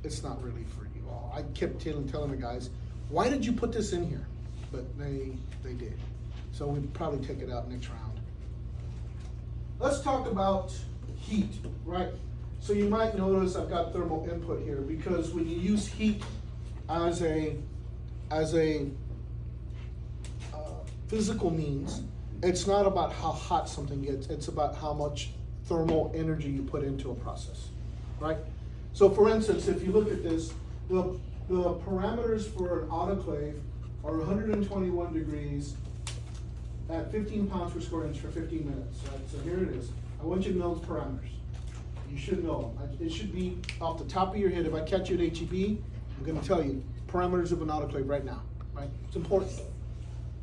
S1: It's not really for you all. I kept telling the guys, why did you put this in here? But they did. So we'll probably take it out next round. Let's talk about heat, right? So you might notice I've got thermal input here because when you use heat as a physical means, it's not about how hot something gets, it's about how much thermal energy you put into a process, right? So for instance, if you look at this, the parameters for an autoclave are 121 degrees at 15 pounds per square inch for 15 minutes, right? So here it is. I want you to know the parameters. You should know them. It should be off the top of your head. If I catch you at HEB, I'm gonna tell you parameters of an autoclave right now, right? It's important.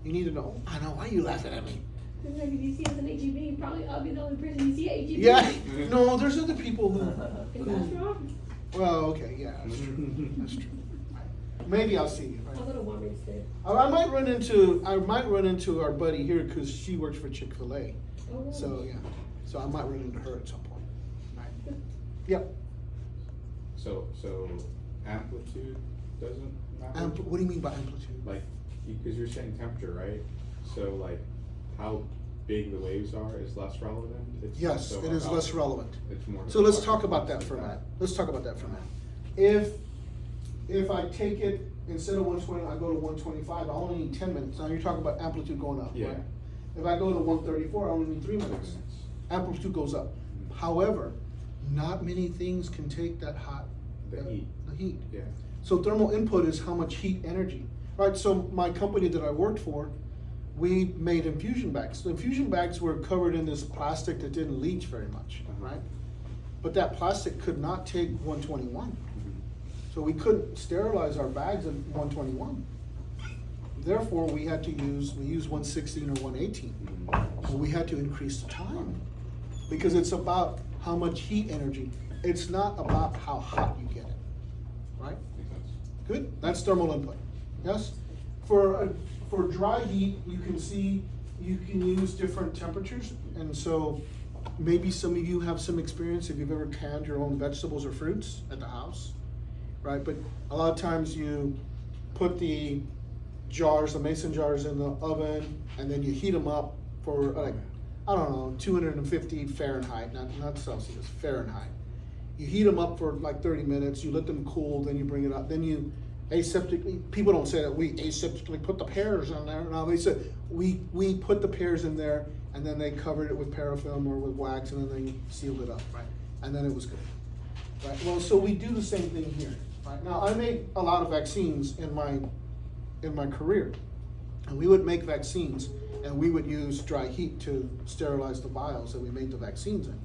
S1: You need to know. I know, why are you laughing at me?
S4: If you see us in HEB, probably I'll be the only person you see at HEB.
S1: Yeah, no, there's other people who,
S4: If that's wrong,
S1: well, okay, yeah, that's true, that's true. Maybe I'll see you,
S4: I'll
S1: right?
S4: go to Walmart instead.
S1: I might run into our buddy here, cause she works for Chick-fil-A.
S4: Oh, really?
S1: So, yeah, so I might run into her at some point, right? Yep,
S3: So amplitude doesn't matter?
S1: what do you mean by amplitude?
S3: Like, because you're saying temperature, right? So like, how big the waves are is less relevant? It's
S1: Yes,
S3: so
S1: it is
S3: about-
S1: less relevant.
S3: It's more.
S1: So let's talk about that for a minute. Let's talk about that for a minute. If I take it, instead of 120, I go to 125, I only need 10 minutes. Now you're talking about amplitude going up,
S3: Yeah.
S1: right? If I go to 134, I only need 3 minutes. Amplitude goes up. However, not many things can take that hot.
S3: The heat.
S1: The heat.
S3: Yeah.
S1: So thermal input is how much heat energy, right? So my company that I worked for, we made infusion bags. The infusion bags were covered in this plastic that didn't leach very much, right? But that plastic could not take 121.
S3: Mhm.
S1: So we couldn't sterilize our bags at 121. Therefore, we use 116 or 118.
S3: Mhm.
S1: So we had to increase the time, because it's about how much heat energy. It's not about how hot you get it, right?
S3: Makes sense.
S1: Good, that's thermal input, yes? For dry heat, you can see, you can use different temperatures, and so maybe some of you have some experience if you've ever canned your own vegetables or fruits at the house, right? But a lot of times you put the jars, the mason jars in the oven, and then you heat them up for like, I don't know, 250 Fahrenheit, not Celsius, Fahrenheit. You heat them up for like 30 minutes, you let them cool, then you bring it up, then you aseptically, people don't say that we aseptically put the pears in there. No, they said we put the pears in there, and then they covered it with parafilm or with wax, and then they sealed it up, right? And then it was good, right? Well, so we do the same thing here, right? Now, I made a lot of vaccines in my career, and we would make vaccines, and we would use dry heat to sterilize the vials that we made the vaccines in,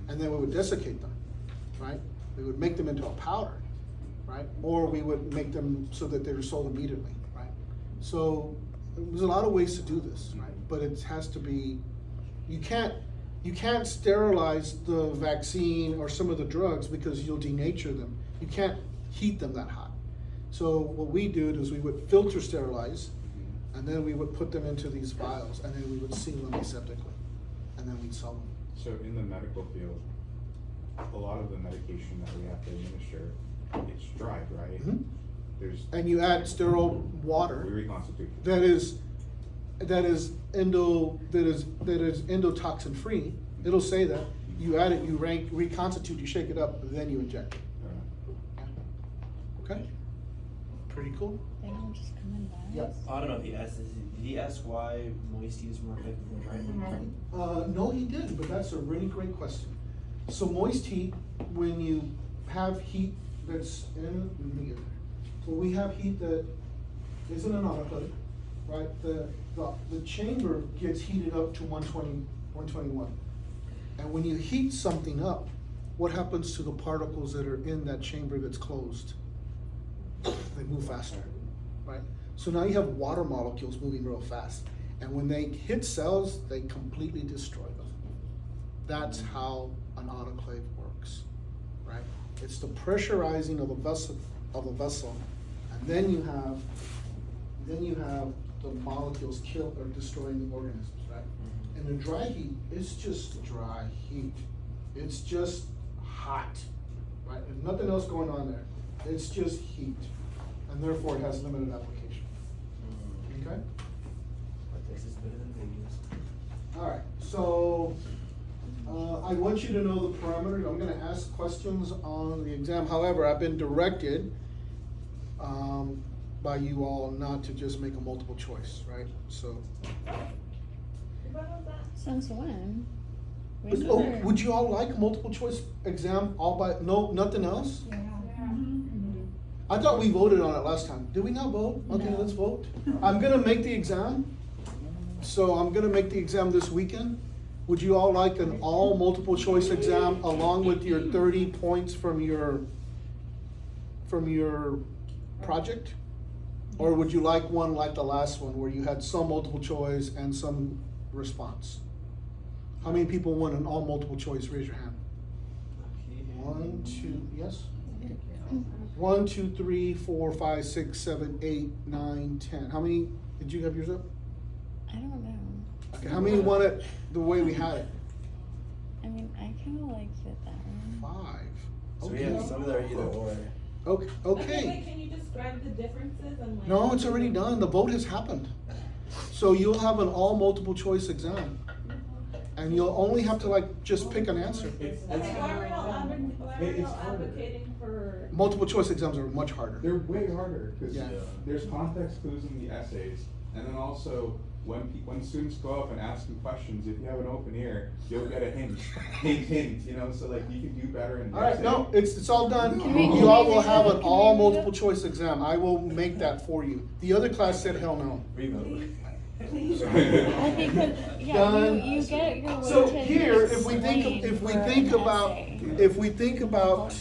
S1: and then we would desiccate them, right? We would make them into a powder, right? Or we would make them so that they were sold immediately, right? So there's a lot of ways to do this, right? But it has to be, you can't sterilize the vaccine or some of the drugs because you'll denature them. You can't heat them that hot. So what we did is we would filter sterilize, and then we would put them into these vials, and then we would seal them aseptically, and then we'd sell them.
S3: So in the medical field, a lot of the medication that we have to administer, it's dried, right?
S1: Mhm.
S3: There's.
S1: And you add sterile
S3: We
S1: water
S3: reconstitute.
S1: that is endotoxin free. It'll say that. You add it, you reconstitute, you shake it up, then you inject it. Okay? Pretty cool.
S2: They don't just come in bags.
S1: Yep.
S6: I don't know if he asked this. Did he ask why moist heat is more effective than dry?
S1: No, he didn't, but that's a really great question. So moist heat, when you have heat that's in, let me get there. So we have heat that isn't an autoclave, right? The chamber gets heated up to 120, 121. And when you heat something up, what happens to the particles that are in that chamber that's closed? They move faster, right? So now you have water molecules moving real fast. And when they hit cells, they completely destroy them. That's how an autoclave works, right? It's the pressurizing of the vessel, and then you have the molecules kill or destroying the organisms, right? And the dry heat, it's just dry heat. It's just hot, right? There's nothing else going on there. It's just heat, and therefore it has limited application. Okay?
S6: But this is better than Vegas.
S1: All right, so I want you to know the parameters. I'm gonna ask questions on the exam. However, I've been directed by you all not to just make a multiple choice, right? So,
S2: Since when?
S1: would you all like a multiple choice exam all by, no, nothing else? I thought we voted on it last time. Did we not vote? Okay,
S2: No.
S1: let's vote. I'm gonna make the exam. So I'm gonna make the exam this weekend. Would you all like an all multiple choice exam along with your 30 points from your project? Or would you like one like the last one where you had some multiple choice and some response? How many people want an all multiple choice? Raise your hand. 1, 2, yes? 1, 2, 3, 4, 5, 6, 7, 8, 9, 10. How many, did you have yours up?
S2: I don't know.
S1: Okay, how many want it the way we had it?
S2: I mean, I kind of liked it that way.
S1: 5.
S6: So we
S1: Okay.
S6: have some that are either or.
S1: Okay,
S5: Wait,
S1: okay.
S5: can you describe the differences and like?
S1: No, it's already done. The vote has happened. So you'll have an all multiple choice exam. and you'll only have to like, just pick an answer.
S3: It's
S5: Okay, why are
S3: It's
S5: y'all
S3: harder.
S5: advocating for?
S1: Multiple choice exams are much harder.
S3: They're way harder, cause
S1: Yeah.
S3: there's context clues in the essays, and then also, when students go up and ask you questions, if you have an open ear, you'll get a hint, hint, you know, so like, you can do better in the
S1: Alright,
S3: essay.
S1: no, it's all done.
S2: Can we-
S1: You all will
S2: can we
S1: have
S2: redo
S1: an
S2: it?
S1: all
S2: Can we redo it?
S1: multiple choice exam. I will make that for you. The other class said hell no.
S6: Revote.
S2: I think that, yeah,
S1: Done.
S2: you get your way
S1: So
S2: to
S1: here, if we
S2: explain
S1: think, if we
S2: for
S1: think
S2: an
S1: about,
S2: essay.
S1: if we think about,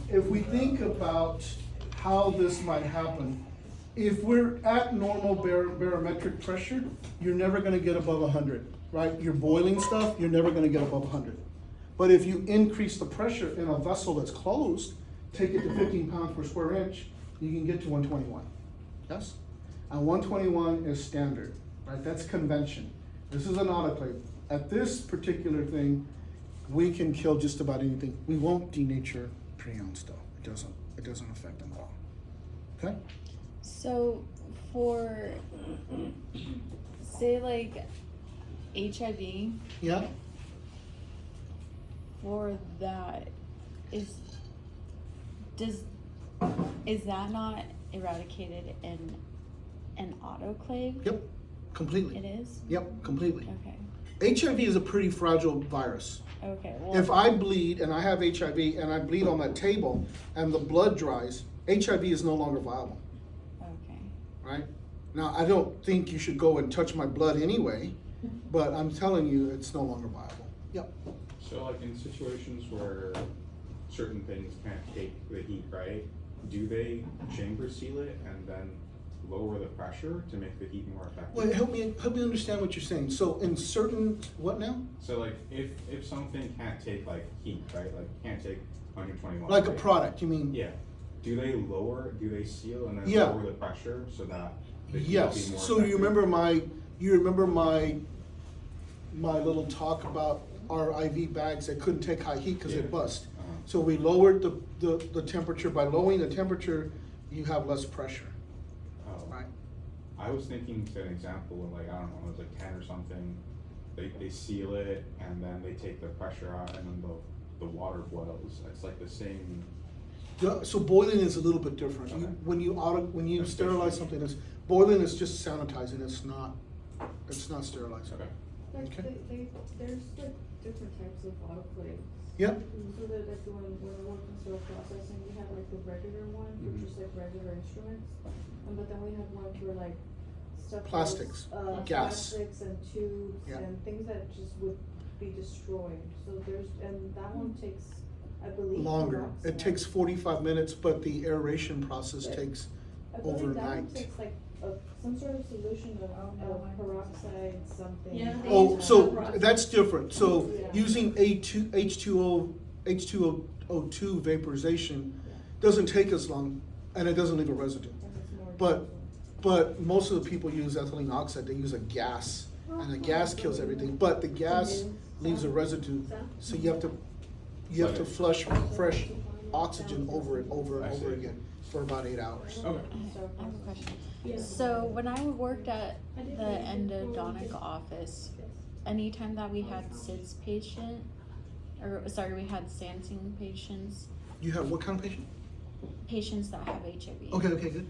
S1: if we think about how this might happen, if we're at normal barometric pressure, you're never gonna get above 100, right? You're boiling stuff, you're never gonna get above 100. But if you increase the pressure in a vessel that's closed, take it to 15 pounds per square inch, you can get to 121. Yes? And 121 is standard, right? That's convention. This is an autoclave. At this particular thing, we can kill just about anything. We won't denature prions though. It doesn't affect them at all. Okay?
S2: So for, say like HIV,
S1: Yeah?
S2: for that, is that not eradicated in an autoclave?
S1: Yep, completely.
S2: It is?
S1: Yep, completely.
S2: Okay,
S1: HIV is a pretty fragile virus.
S2: okay, well.
S1: If I bleed and I have HIV and I bleed on that table and the blood dries, HIV is no longer viable,
S2: Okay,
S1: right? Now, I don't think you should go and touch my blood anyway, but I'm telling you, it's no longer viable. Yep.
S3: So like in situations where certain things can't take the heat, right? Do they chamber seal it and then lower the pressure to make the heat more effective?
S1: Well, help me understand what you're saying. So in certain, what now?
S3: So like if something can't take like heat, right? Like can't take 121.
S1: Like a
S3: right?
S1: product, you mean?
S3: Yeah. Do they seal and then
S1: Yeah.
S3: lower the pressure so that the heat will be
S1: Yes,
S3: more
S1: so you
S3: effective?
S1: remember my little talk about our IV bags that couldn't take high heat because
S3: Yeah.
S1: they bust.
S3: Uh-huh.
S1: So we lowered the temperature. By lowering the temperature, you have less pressure,
S3: Oh.
S1: right?
S3: I was thinking to an example of like, I don't know, it's like 10 or something, they seal it and then they take the pressure out and then the water boils. It's like the same.
S1: So boiling is a little bit different.
S3: Okay.
S1: When you
S3: That's
S1: sterilize
S3: different.
S1: something, boiling is just sanitizing, it's not sterilizing.
S3: Okay.
S4: Like,
S1: Okay.
S4: there's like different types of autoclaves.
S1: Yep,
S4: So that like when we're working sterile processing, we have like the regular one,
S3: Mhm.
S4: which is like regular instruments. But then we have one for like stuff.
S1: Plastics,
S4: that's,
S1: gas.
S4: Plastics and tubes
S1: Yeah.
S4: and things that just would be destroyed. So and that one takes, I believe.
S1: longer. It
S4: peroxide.
S1: takes 45 minutes, but the aeration process
S4: Yeah.
S1: takes
S4: I believe that one
S1: overnight.
S4: takes like some sort of solution of peroxide something.
S5: Yeah, they
S1: Oh,
S5: use
S1: so
S5: that.
S1: that's different. So
S4: Yeah.
S1: using H2O2 vaporization doesn't take as long and it doesn't leave a residue.
S4: And it's more
S1: But,
S4: gentle.
S1: but most of the people use ethylene oxide, they use a gas, and the gas kills everything, but the gas leaves a residue, so you have to flush fresh oxygen over it, over and
S3: I
S1: over
S3: see.
S1: again for about 8 hours.
S3: Okay.
S2: I have a question.
S5: Yeah.
S2: So when I worked at the endodontic office, anytime that we had SIDS patient, or sorry, we had Sansing patients,
S1: You have what kind of patient?
S2: patients that have HIV.
S1: Okay, good.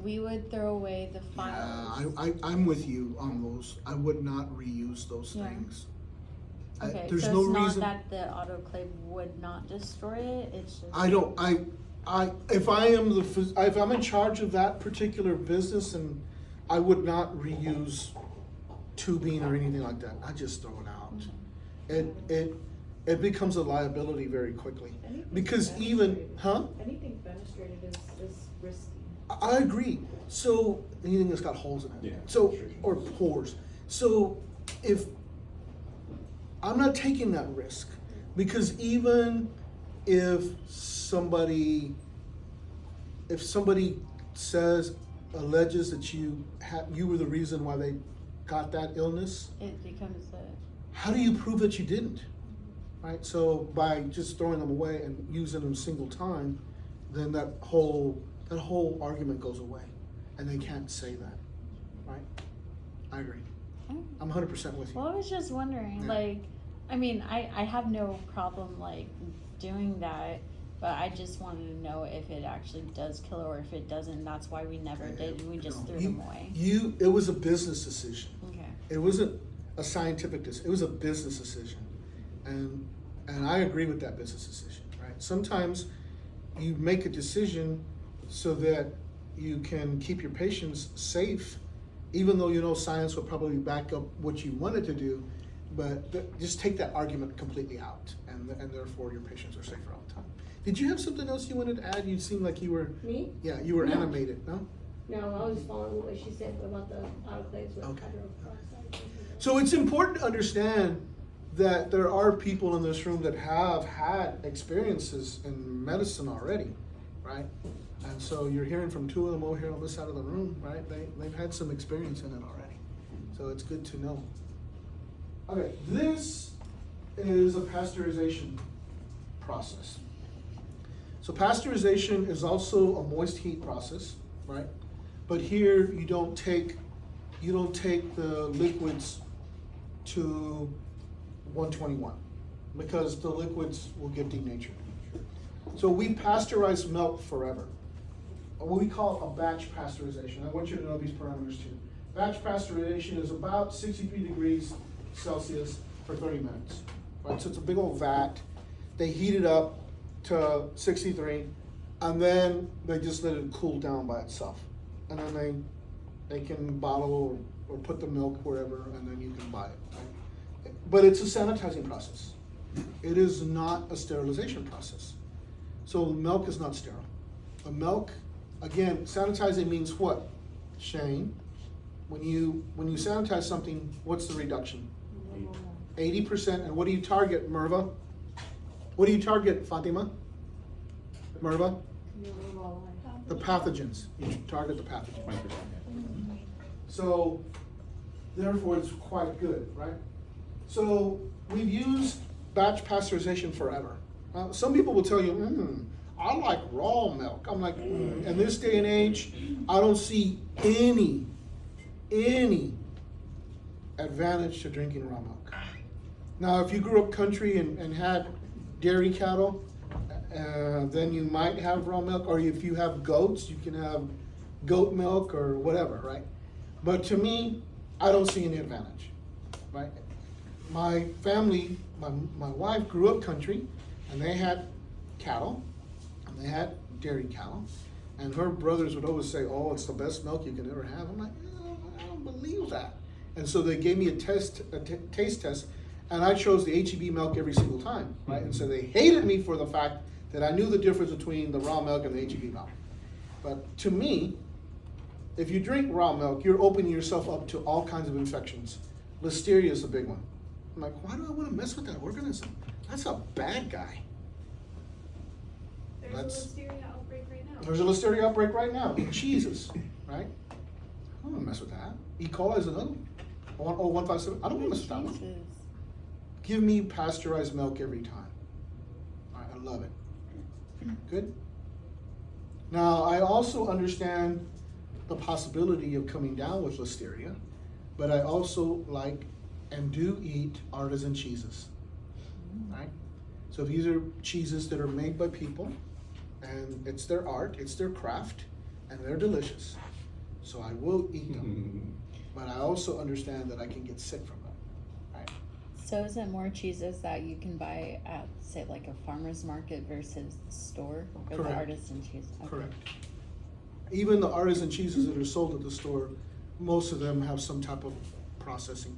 S2: We would throw away the
S1: Yeah,
S2: files.
S1: I'm with you on those. I would not reuse those
S2: Yeah.
S1: things.
S2: Okay,
S1: There's
S2: so
S1: no
S2: it's not
S1: reason.
S2: that the autoclave would not destroy it, it's just.
S1: If I'm in charge of that particular business, and I would not reuse tubing or anything like that. I just throw it out. It becomes a liability very quickly.
S4: Anything
S1: Because
S4: fenestrated- Anything fenestrated is risky.
S1: I agree. So anything that's got holes in it.
S3: Yeah,
S1: So,
S3: sure.
S1: or pores. So if, I'm not taking that risk, because even if somebody alleges that you were the reason why they got that illness,
S2: It becomes a,
S1: how do you prove that you didn't? Right, so by just throwing them away and using them single time, then that whole argument goes away, and they can't say that, right? I agree. I'm 100% with you.
S2: Well, I was just wondering,
S1: Yeah.
S2: like, I mean, I have no problem like doing that, but I just wanted to know if it actually does kill or if it doesn't. That's why we never did. We just
S1: No,
S2: threw them away.
S1: It was a business decision.
S2: Okay.
S1: It wasn't a scientific decision. It was a business decision, and I agree with that business decision. Right? Sometimes you make a decision so that you can keep your patients safe, even though you know science will probably back up what you wanted to do. But just take that argument completely out, and therefore your patients are safer all the time. Did you have something else you wanted to add? You seemed like you were.
S8: Me?
S1: Yeah, you were
S8: No.
S1: animated. No.
S8: No, I was following what she said about the autoclaves with
S1: Okay.
S8: hydroperoxide.
S1: So it's important to understand that there are people in this room that have had experiences in medicine already, right? And so you're hearing from two of them over here on this side of the room, right? They've had some experience in it already. So it's good to know. Okay, this is a pasteurization process. So pasteurization is also a moist heat process, right? But here you don't take the liquids to 121 because the liquids will get denatured. So we pasteurize milk forever. What we call a batch pasteurization. I want you to know these parameters too. Batch pasteurization is about 63 degrees Celsius for 30 minutes. Right? So it's a big old vat. They heat it up to 63 and then they just let it cool down by itself. And then they can bottle or put the milk wherever and then you can buy it. Right? But it's a sanitizing process. It is not a sterilization process. So milk is not sterile. A milk, again, sanitizing means what? Shane, when you sanitize something, what's the reduction? 80%. And what do you target, Merva? What do you target, Fatima? Merva? The pathogens. You target the pathogens.
S3: 20%.
S1: So, therefore, it's quite good, right? So, we've used batch pasteurization forever. Some people will tell you, I like raw milk. I'm like, in this day and age, I don't see any advantage to drinking raw milk. Now, if you grew up country and had dairy cattle, then you might have raw milk, or if you have goats, you can have goat milk or whatever, right? But to me, I don't see any advantage, right? My family, my wife grew up country, and they had cattle, and they had dairy cattle, and her brothers would always say, "Oh, it's the best milk you can ever have." I'm like, I don't believe that. And so they gave me a taste test, and I chose the HEB milk every single time, right? And so they hated me for the fact that I knew the difference between the raw milk and the HEB milk. But to me, if you drink raw milk, you're opening yourself up to all kinds of infections. Listeria is a big one. I'm like, why do I want to mess with that organism? That's a bad guy.
S7: There's
S1: That's-
S7: a listeria outbreak right now.
S1: There's a listeria outbreak right now in cheeses, right? I don't want to mess with that. E. coli is another one. 157. I don't want to mess with that one.
S2: Jesus.
S1: Give me pasteurized milk every time. I love it. Good? Now, I also understand the possibility of coming down with listeria, but I also like and do eat artisan cheeses, right? So these are cheeses that are made by people, and it's their art, it's their craft, and they're delicious. So I will eat them, but I also understand that I can get sick from them, right?
S2: So is it more cheeses that you can buy at, say, like a farmer's market versus the store? Or
S1: Correct.
S2: the artisan cheese? Okay.
S1: Correct. Even the artisan cheeses that are sold at the store, most of them have some type of processing.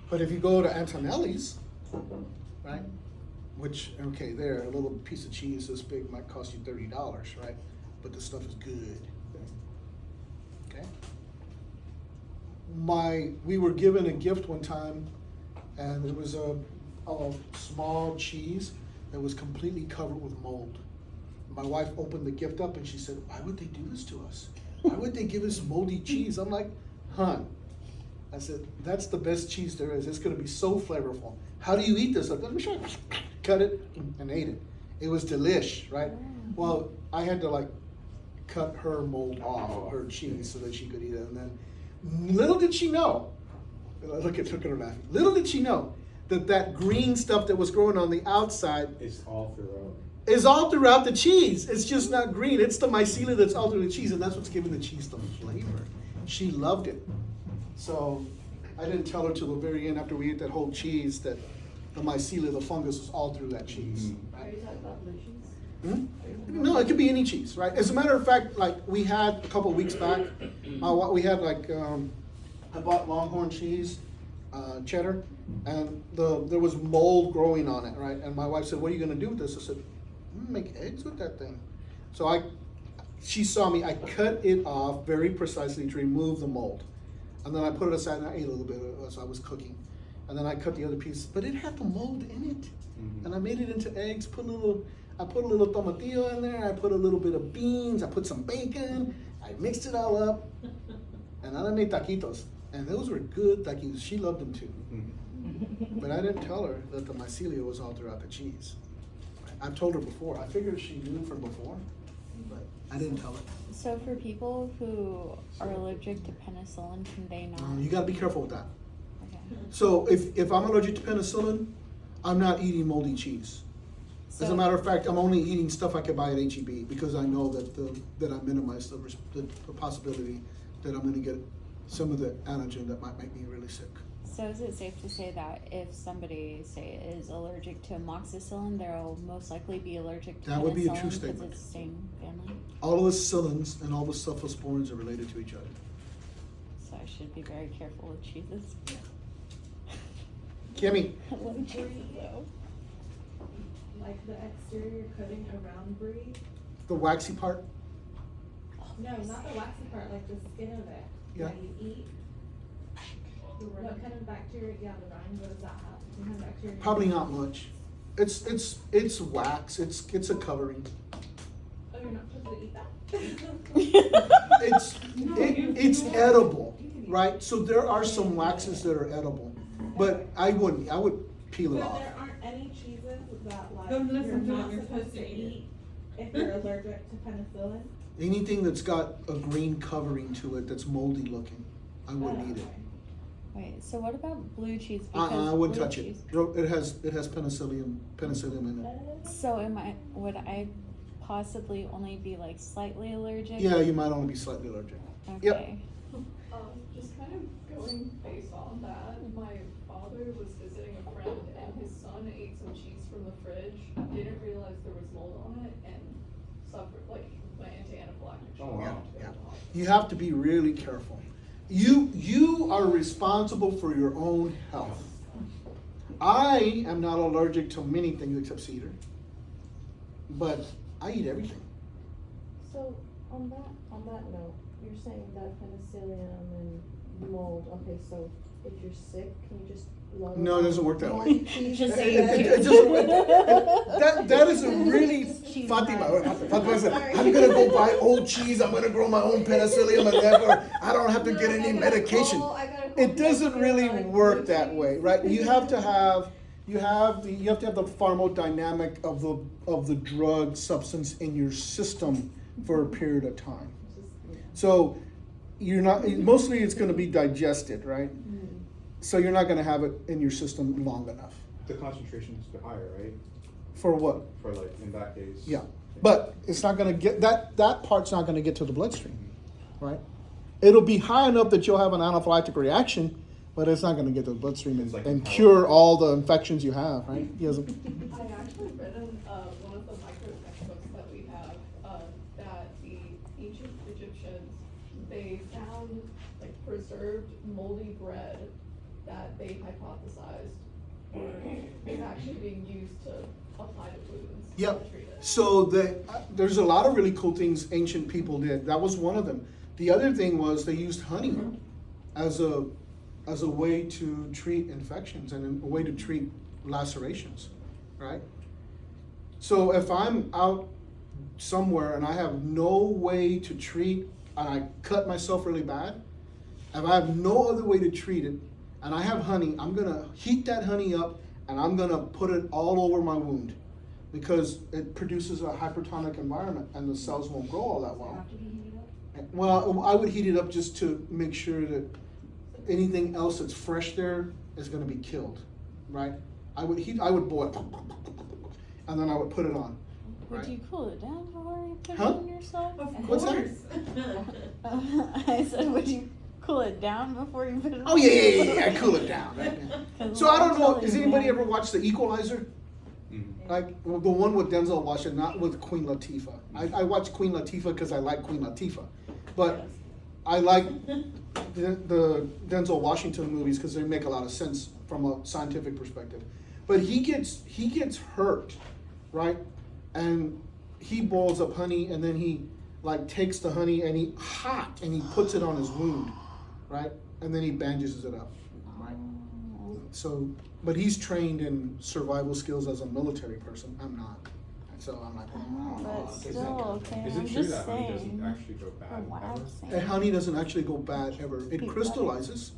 S1: But if you go to Antonelli's, right, which, okay, there, a little piece of cheese this big might cost you $30, right? But the stuff is good. Okay? We were given a gift one time, and it was a small cheese that was completely covered with mold. My wife opened the gift up and she said, "Why would they do this to us? Why would they give us moldy cheese?" I'm like, "Hun," I said, "that's the best cheese there is. It's gonna be so flavorful. How do you eat this?" Let me show you. Cut it and ate it. It was delish, right? Well, I had to like cut her mold off of her cheese so that she could eat it. And then Little did she know, look at her laughing. Little did she know that green stuff that was growing on the outside
S3: It's all throughout.
S1: is all throughout the cheese. It's just not green. It's the mycelia that's all through the cheese, and that's what's giving the cheese the flavor. She loved it. So I didn't tell her till the very end after we ate that whole cheese that the mycelia, the fungus, was all through that cheese.
S8: Are you talking about blue cheese?
S1: No, it could be any cheese, right? As a matter of fact, like we had a couple weeks back, we had like I bought Longhorn cheese, cheddar, and there was mold growing on it, right? And my wife said, "What are you gonna do with this?" I said, "I'm gonna make eggs with that thing." So she saw me. I cut it off very precisely to remove the mold, and then I put it aside and I ate a little bit as I was cooking, and then I cut the other piece, but it had the mold in it, and I made it into eggs. I put a little tomatillo in there. I put a little bit of beans. I put some bacon. I mixed it all up, and then I made taquitos. And those were good taquitos. She loved them too. But I didn't tell her that the mycelia was all throughout the cheese. I've told her before. I figured she knew from before, but I didn't tell her.
S2: So for people who are allergic to penicillin, can they not?
S1: You gotta be careful with that.
S2: Okay.
S1: So if I'm allergic to penicillin, I'm not eating moldy cheese. As a
S2: So-
S1: matter of fact, I'm only eating stuff I could buy at HEB because I know that I minimize the possibility that I'm gonna get some of the antigen that might make me really sick.
S2: So is it safe to say that if somebody, say, is allergic to amoxicillin, they'll most likely be allergic to
S1: That would be a true
S2: penicillin because
S1: statement.
S2: it's the same family?
S1: All of the psyllins and all the cephalosporins are related to each other.
S2: So I should be very careful with cheeses.
S1: Kimmy,
S2: I love cheeses though.
S4: Like the exterior coating around brie.
S1: the waxy part,
S4: No, not the waxy part, like the skin of it.
S1: Yeah.
S4: That you eat. What kind of bacteria, yeah, the rind, what does that have? What kind of bacteria?
S1: probably not much. It's wax, it's a covering.
S4: Oh, you're not supposed to eat that?
S1: It's edible, right? So there are some waxes that are edible, but I would peel it
S4: But
S1: off.
S4: there aren't any cheeses that like
S5: Don't
S4: you're
S5: listen to
S4: not
S5: it, you're
S4: supposed to eat if you're allergic to penicillin?
S1: Anything that's got a green covering to it that's moldy looking, I wouldn't eat it.
S2: Wait, so what about blue cheese?
S1: I wouldn't
S2: blue
S1: touch it.
S2: cheese-
S1: It has penicillium in it.
S2: So would I possibly only be like slightly allergic?
S1: Yeah, you might only be slightly allergic. Yep.
S2: Okay.
S9: Just kind of going based on that, my father was visiting a friend and his son ate some cheese from the fridge, didn't realize there was mold on it, and suffered, like, went into anaphylactic shock.
S3: Oh, wow.
S1: Yeah. You have to be really careful. You are responsible for your own health. I am not allergic to many things except cedar, but I eat everything.
S8: So, on that note, you're saying that penicillium and mold, okay, so if you're sick, can you just load
S1: No, it doesn't work that way.
S8: moldy cheese
S2: Just
S8: and
S2: say
S8: say
S1: It doesn't- that is a really
S2: She's
S1: Fatima said, I'm gonna go buy old cheese. I'm gonna grow my own penicillium and never. I don't have to get any medication. It doesn't really work that way, right? You have to have the pharmacodynamic of the drug substance in your system for a period of time. So you're not mostly it's going to be digested, right? So you're not going to have it in your system long enough.
S3: The concentration is too higher, right?
S1: For what?
S3: For like, in that case.
S1: Yeah, but it's not going to get that part's not going to get to the bloodstream, right? It'll be high enough that you'll have an anaphylactic reaction, but it's not going to get to the bloodstream
S3: It's like
S1: and
S3: an
S1: cure all the infections you have, right? He hasn't.
S9: I actually read in one of the micro textbooks that we have that the ancient Egyptians, they found like preserved moldy bread that they hypothesized was actually being used to apply to wounds.
S1: Yep.
S9: To treat it.
S1: So there's a lot of really cool things ancient people did. That was one of them. The other thing was they used honey as a way to treat infections and a way to treat lacerations, right? So if I'm out somewhere and I have no way to treat and I cut myself really bad, if I have no other way to treat it and I have honey, I'm gonna heat that honey up and I'm gonna put it all over my wound because it produces a hypertonic environment and the cells won't grow all that well. Well, I would heat it up just to make sure that anything else that's fresh there is gonna be killed, right? I would boil, and then I would put it on,
S2: Would
S1: right?
S2: you cool it down before you put
S1: Huh?
S2: it on yourself?
S5: Of
S1: What's that?
S5: course.
S2: I said, would you cool it down before you put it on?
S1: Oh, yeah, cool it down, right? Yeah.
S2: 'Cause
S1: So I don't know,
S2: I'm
S1: has
S2: telling
S1: anybody
S2: you,
S1: ever watched The Equalizer?
S3: Mhm.
S1: Like, the one with Denzel Washington, not with Queen Latifah. I watch Queen Latifah because I like Queen Latifah. But I like the Denzel Washington movies because they make a lot of sense from a scientific perspective. But he gets hurt, right? And he boils up honey, and then he like takes the honey and he puts it on his wound, right? And then he bandages it up, right? So, but he's trained in survival skills as a military person. I'm not. So I'm like,
S2: But
S3: Is
S2: still, okay,
S3: it
S2: I'm
S3: true
S2: just
S3: that honey doesn't
S2: saying.
S3: actually go bad
S2: From what
S3: ever?
S2: I've seen.
S1: and honey doesn't actually go bad ever. It crystallizes,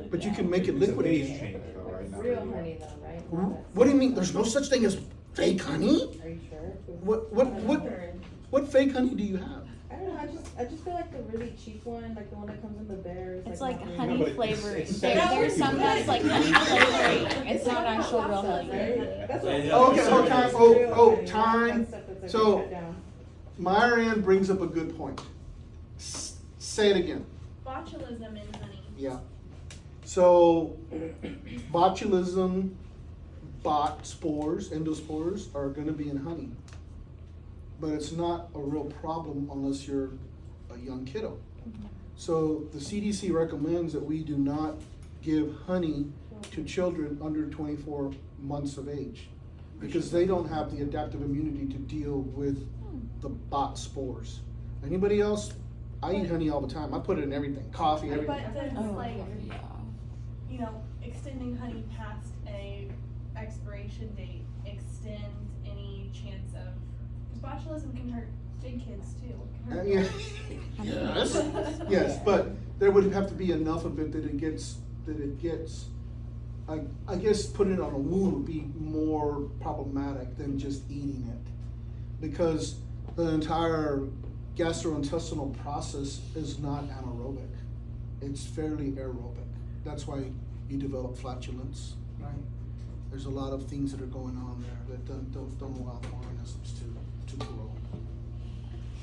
S1: but you can make it
S3: It's a
S1: liquid
S3: base
S1: again.
S3: change though, right? Not
S8: Real
S3: really.
S8: honey though, right? Not that
S1: What do you mean? There's no such thing as fake honey?
S8: Are you sure? 'Cause
S1: What fake honey do you have?
S8: I don't know, I just feel like the really cheap one, like the one that comes in the bears.
S2: It's like
S8: not really-
S2: honey
S3: No, but
S2: flavored.
S3: it's
S2: There's some that's like honey flavored. It's not
S8: like
S2: actual real
S8: pasta,
S2: honey.
S8: right? That's what-
S6: Yeah,
S1: Okay,
S6: yeah.
S1: oh, time,
S8: Real
S1: oh,
S8: honey, not
S1: time.
S8: that stuff that's, like,
S1: So-
S8: cut down.
S1: Myron brings up a good point. Say it again.
S7: Botulism in honey.
S1: Yeah. So, botulism, bot spores, endospores are going to be in honey. But it's not a real problem unless you're a young kiddo. So the CDC recommends that we do not give honey to children under 24 months of age because they don't have the adaptive immunity to deal with the bot spores. Anybody else? I eat honey all the time. I put it in everything, coffee, everything.
S7: But does
S2: Oh,
S7: like,
S2: yeah.
S7: you know, extending honey past a expiration date extend any chance of, because botulism can hurt big kids too. It can hurt
S1: Yeah.
S7: adults.
S1: Yes, yes, but there would have to be enough of it that it gets, I guess putting it on a wound would be more problematic than just eating it. Because the entire gastrointestinal process is not anaerobic. It's fairly aerobic. That's why you develop flatulence, right? There's a lot of things that are going on there that don't allow the organisms to grow.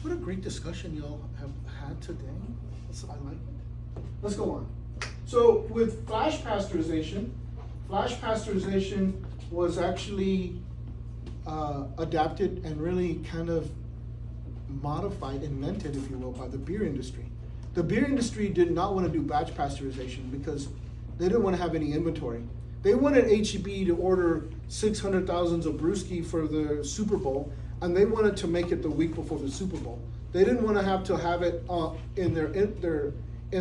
S1: What a great discussion y'all have had today. I like it. Let's go on. So with flash pasteurization was actually adapted and really kind of modified, invented, if you will, by the beer industry. The beer industry did not want to do batch pasteurization because they didn't want to have any inventory. They wanted HEB to order 600,000 of brewski for the Super Bowl, and they wanted to make it the week before the Super Bowl. They didn't want to have it in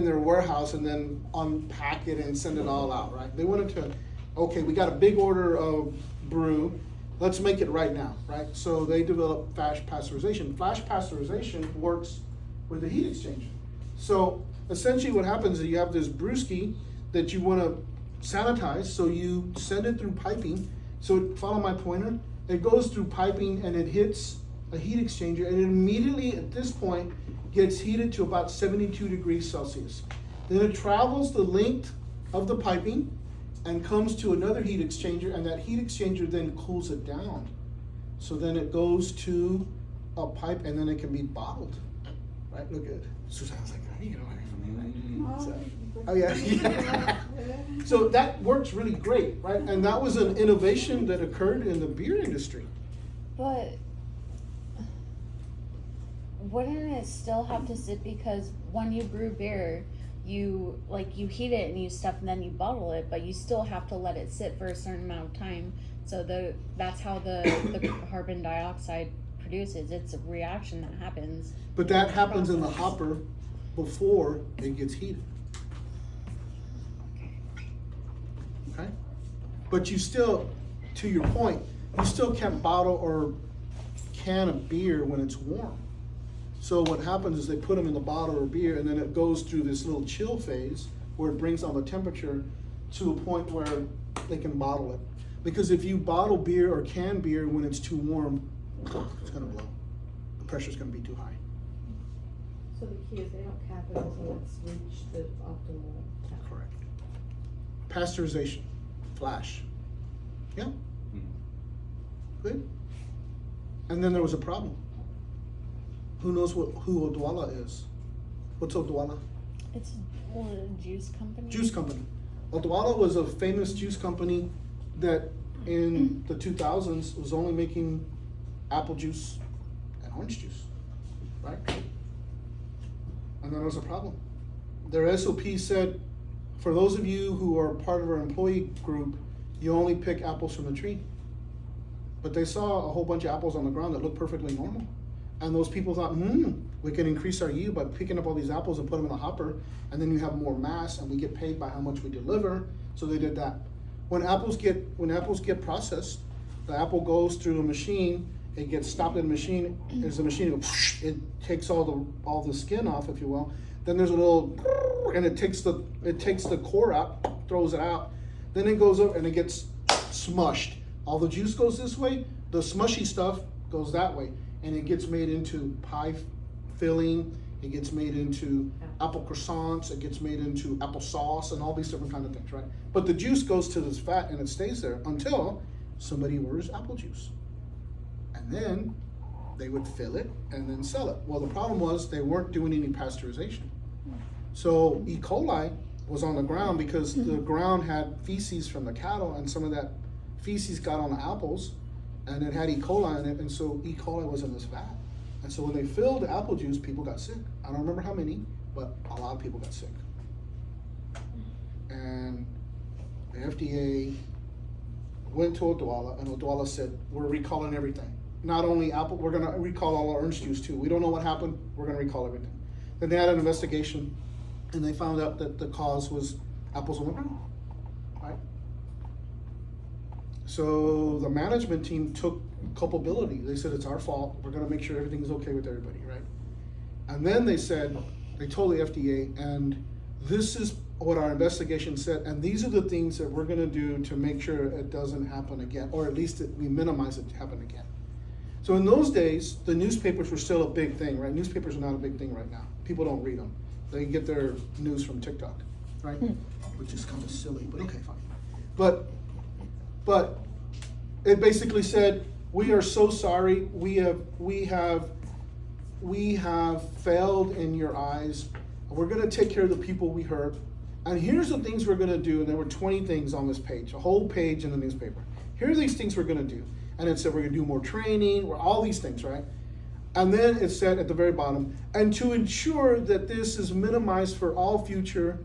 S1: their warehouse and then unpack it and send it all out, right? They wanted to, okay, we got a big order of brew, let's make it right now, right? So they developed flash pasteurization. Flash pasteurization works with a heat exchanger. So essentially what happens is you have this brewski that you want to sanitize, so you send it through piping. So follow my pointer. It goes through piping and it hits a heat exchanger, and it immediately at this point gets heated to about 72 degrees Celsius. Then it travels the length of the piping and comes to another heat exchanger, and that heat exchanger then cools it down. So then it goes to a pipe, and then it can be bottled. Right? Look at Suzanne's like, "Are you gonna work for me?" Right? So, oh yeah. Yeah. So that works really great, right? And that was an innovation that occurred in the beer industry.
S2: But wouldn't it still have to sit, because when you brew beer, you heat it and you stuff and then you bottle it, but you still have to let it sit for a certain amount of time. So that's how the carbon dioxide produces. It's a reaction that happens.
S1: But that happens in the hopper before it gets heated. Okay? But you still, to your point, you still can't bottle or can a beer when it's warm. So what happens is they put them in the bottle or beer, and then it goes through this little chill phase where it brings down the temperature to a point where they can bottle it. Because if you bottle beer or can beer when it's too warm, it's gonna blow. The pressure's gonna be too high.
S8: So the key is they don't cap it until it's reached the optimal temp.
S1: Correct. Pasteurization, flash. Yeah. Good. And then there was a problem. Who knows who Odwalla is? What's Odwalla?
S2: It's a juice company.
S1: Juice company. Odwalla was a famous juice company that in the 2000s was only making apple juice and orange juice, right? And then there was a problem. Their SOP said, for those of you who are part of our employee group, you only pick apples from the tree. But they saw a whole bunch of apples on the ground that looked perfectly normal. And those people thought, we can increase our yield by picking up all these apples and put them in a hopper, and then you have more mass and we get paid by how much we deliver. So they did that. When apples get processed, the apple goes through the machine, it gets stopped in the machine, as the machine goes, it takes all the skin off, if you will. Then there's a little, and it takes the core out, throws it out. Then it goes up and it gets smushed. All the juice goes this way, the smushy stuff goes that way, and it gets made into pie filling, it gets made into apple croissants, it gets made into apple sauce, and all these different kind of things, right? But the juice goes to this fat and it stays there until somebody orders apple juice. And then they would fill it and then sell it. Well, the problem was they weren't doing any pasteurization. So E. coli was on the ground because the ground had feces from the cattle, and some of that feces got on the apples, and it had E. coli in it, and so E. coli was in this vat. And so when they filled the apple juice, people got sick. I don't remember how many, but a lot of people got sick. And the FDA went to Odwalla, and Odwalla said, we're recalling everything. Not only apple, we're gonna recall all our orange juice too. We don't know what happened, we're gonna recall everything. Then they had an investigation, and they found out that the cause was apples on the ground, right? So the management team took culpability. They said, it's our fault, we're gonna make sure everything's okay with everybody, right? And then they said, they told the FDA, and this is what our investigation said, and these are the things that we're gonna do to make sure it doesn't happen again, or at least that we minimize it to happen again. So in those days, the newspapers were still a big thing, right? Newspapers are not a big thing right now. People don't read them. They get their news from TikTok, right? Which is kind of silly, but okay, fine. But it basically said, we are so sorry. We have failed in your eyes. We're gonna take care of the people we hurt. And here's the things we're gonna do. And there were 20 things on this page, a whole page in the newspaper. Here are these things we're gonna do. And it said we're gonna do more training, or all these things, right? And then it said at the very bottom, and to ensure that this is minimized for all future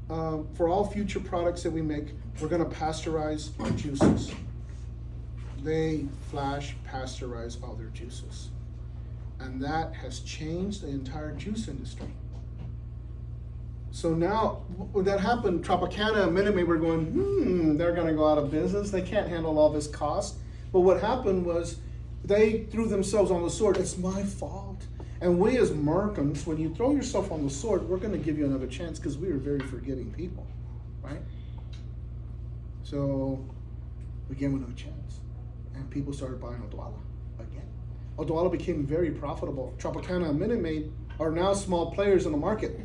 S1: products that we make, we're gonna pasteurize our juices. They flash pasteurize all their juices. And that has changed the entire juice industry. So now, when that happened, Tropicana and Minute Maid were going, they're gonna go out of business. They can't handle all this cost. But what happened was, they threw themselves on the sword. It's my fault. And we as Americans, when you throw yourself on the sword, we're gonna give you another chance because we are very forgiving people, right? So we gave them another chance. And people started buying Odwalla again. Odwalla became very profitable. Tropicana and Minute Maid are now small players in the market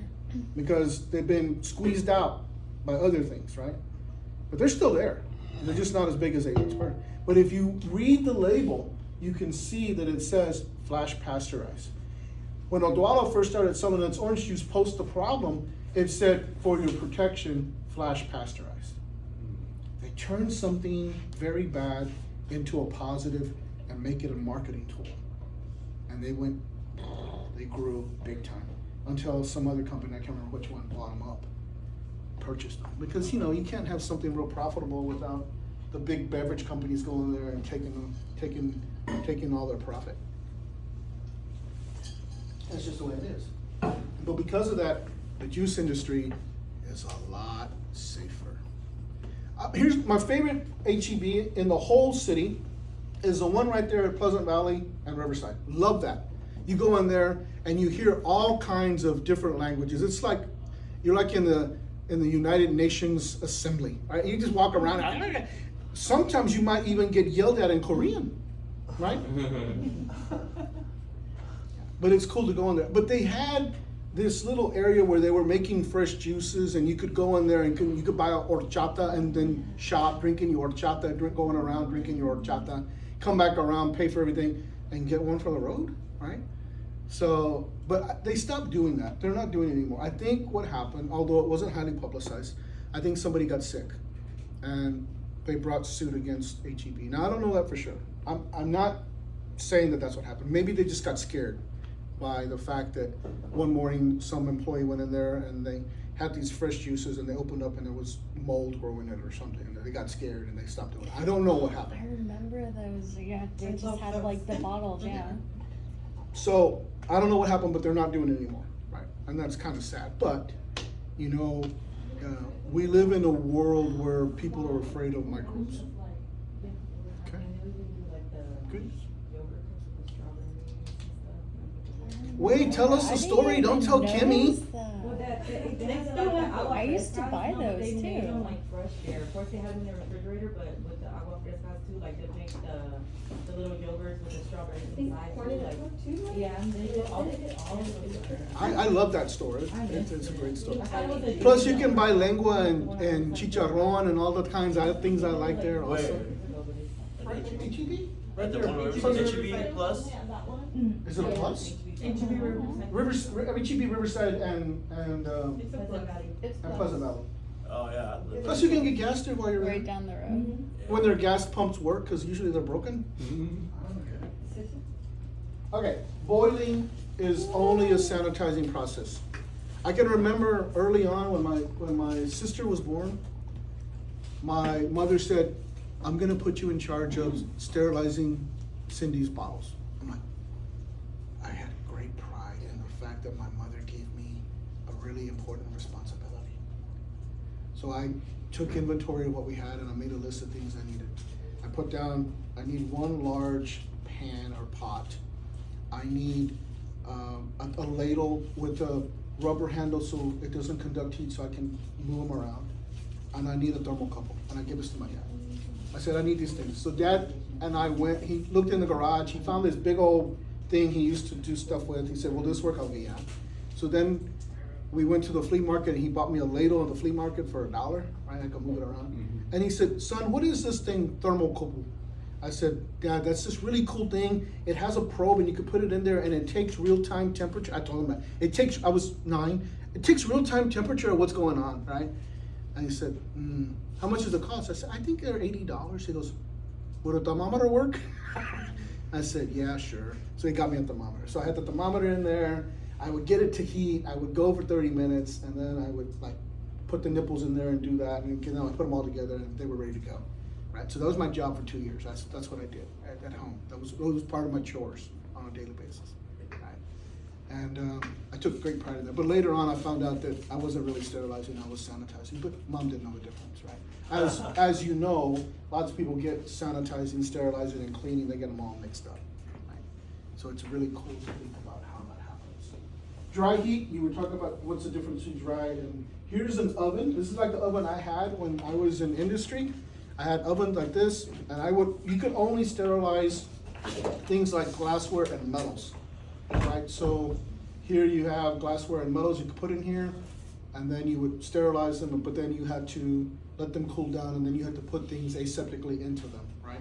S1: because they've been squeezed out by other things, right? But they're still there. They're just not as big as they were. But if you read the label, you can see that it says flash pasteurize. When Odwalla first started selling its orange juice post the problem, it said, for your protection, flash pasteurize. They turned something very bad into a positive and make it a marketing tool. And they grew big time until some other company, I can't remember which one, bought them up, purchased them. Because you can't have something real profitable without the big beverage companies going there and taking all their profit. That's just the way it is. But because of that, the juice industry is a lot safer. Here's my favorite H-E-B in the whole city is the one right there at Pleasant Valley and Riverside. Love that. You go in there and you hear all kinds of different languages. It's like you're like in the United Nations Assembly, right? You just walk around. Sometimes you might even get yelled at in Korean, right? but it's cool to go in there. But they had this little area where they were making fresh juices, and you could go in there and you could buy a horchata and then shop, drinking your horchata, going around drinking your horchata, come back around, pay for everything, and get one for the road, right? So, but they stopped doing that. They're not doing it anymore. I think what happened, although it wasn't highly publicized, I think somebody got sick, and they brought suit against HEB. Now I don't know that for sure. I'm not saying that that's what happened. Maybe they just got scared by the fact that one morning some employee went in there and they had these fresh juices and they opened up and there was mold growing in it or something, and they got scared and they stopped doing it. I don't know what
S2: I
S1: happened.
S2: remember those, yeah, they
S5: I
S2: just
S5: love
S2: had
S5: those.
S2: like the bottles, yeah.
S1: So I don't know what happened, but they're not doing it anymore, right? And that's kind of sad. But you know, we live in a world where people are afraid of microbes. Okay. Good. Wait, tell us the story. Don't tell Kimmy.
S2: I used to buy those
S10: They made
S2: too.
S10: them like fresh there. Of course, they had them in the refrigerator, but with the agua frescas too, like they make the little yogurts with the strawberries inside too. Like, yeah, and they did all of it.
S1: I love that store. It's a great store.
S10: I thought it was a
S1: Plus, you can buy lengua and chicharron and all the kinds of things I like there also.
S6: Right
S1: HEB?
S6: Right there, one
S1: It's
S6: over
S1: under-
S6: HEB plus.
S1: Is it a plus?
S5: HEB Riverside.
S1: HEB Riverside and
S5: It's a plus.
S1: Pleasant Valley.
S6: Oh yeah.
S1: Plus, you can get gas there while you're
S2: Right
S1: there.
S2: down the road.
S1: When their gas pumps work, because usually they're broken. Okay, boiling is only a sanitizing process. I can remember early on when my sister was born, my mother said, "I'm gonna put you in charge of sterilizing Cindy's bottles." I'm like, I had great pride in the fact that my mother gave me a really important responsibility. So I took inventory of what we had and I made a list of things I needed. I put down, I need one large pan or pot. I need a ladle with a rubber handle so it doesn't conduct heat so I can move them around. And I need a thermocouple, and I give this to my dad. I said, I need these things. So Dad and I went, he looked in the garage, he found this big old thing he used to do stuff with. He said, will this work? I'll be, yeah. So then we went to the flea market and he bought me a ladle at the flea market for $1, right? I could move it around. And he said, son, what is this thing, thermocouple? I said, Dad, that's this really cool thing. It has a probe and you can put it in there and it takes real-time temperature. I told him that. It takes, I was 9. It takes real-time temperature of what's going on, right? And he said, how much does it cost? I said, I think they're $80. He goes, would a thermometer work? I said, yeah, sure. So he got me a thermometer. So I had the thermometer in there. I would get it to heat. I would go for 30 minutes and then I would like put the nipples in there and do that. And then I put them all together and they were ready to go. Right, so that was my job for 2 years. That's what I did at home. That was part of my chores on a daily basis. Right? And I took great pride in that. But later on, I found out that I wasn't really sterilizing; I was sanitizing. But Mom didn't know the difference, right? As you know, lots of people get sanitizing, sterilizing, and cleaning. They get them all mixed up. Right? So it's really cool to think about how that happens. Dry heat. You were talking about what's the difference between dry and here's an oven. This is like the oven I had when I was in industry. I had ovens like this, and you could only sterilize things like glassware and metals, right? So here you have glassware and metals you could put in here, and then you would sterilize them, but then you had to let them cool down, and then you had to put things aseptically into them, right?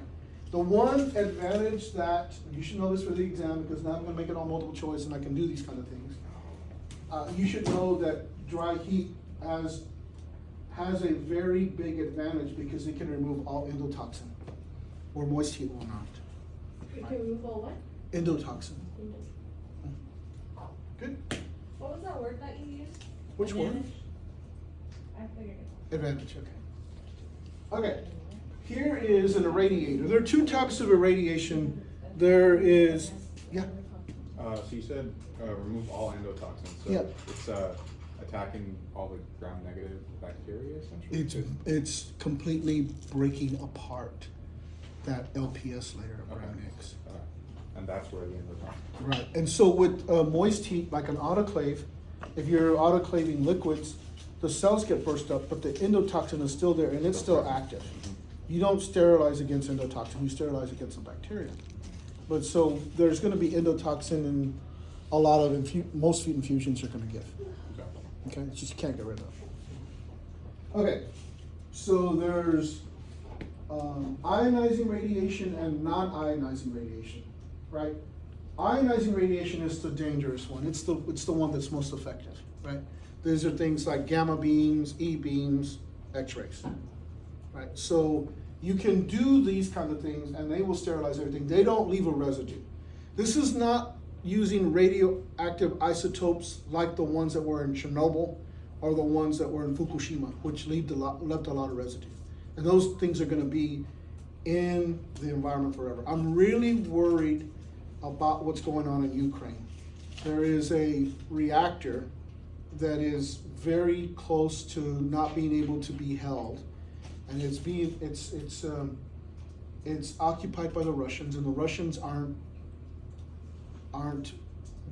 S1: The one advantage that, you should know this for the exam, because now I'm gonna make it all multiple choice and I can do these kind of things. You should know that dry heat has a very big advantage because it can remove all endotoxin, or moist heat will not.
S9: You can remove all what?
S1: Endotoxin. Good.
S9: What was that word that you used?
S1: Which one?
S9: I figured it.
S1: Advantage, okay. Okay, here is an irradiator. There are 2 types of irradiation. There is, yeah,
S3: So you said remove all endotoxins. So
S1: Yeah.
S3: it's attacking all the gram-negative bacteria, essentially?
S1: it's completely breaking apart that LPS layer of gram-nix.
S3: And that's where the endotoxin.
S1: Right, and so with moist heat, like an autoclave, if you're autoclaving liquids, the cells get burst up, but the endotoxin is still there and it's still active. You don't sterilize against endotoxin, you sterilize against the bacteria. But so there's gonna be endotoxin in a lot of most feed infusions are gonna give.
S3: Okay.
S1: Okay, it's just you can't get rid of. Okay, so there's ionizing radiation and non-ionizing radiation, right? Ionizing radiation is the dangerous one. It's the one that's most effective, right? These are things like gamma beams, E beams, X-rays, right? So you can do these kind of things and they will sterilize everything. They don't leave a residue. This is not using radioactive isotopes like the ones that were in Chernobyl or the ones that were in Fukushima, which left a lot of residue. And those things are gonna be in the environment forever. I'm really worried about what's going on in Ukraine. There is a reactor that is very close to not being able to be held, and it's occupied by the Russians, and the Russians aren't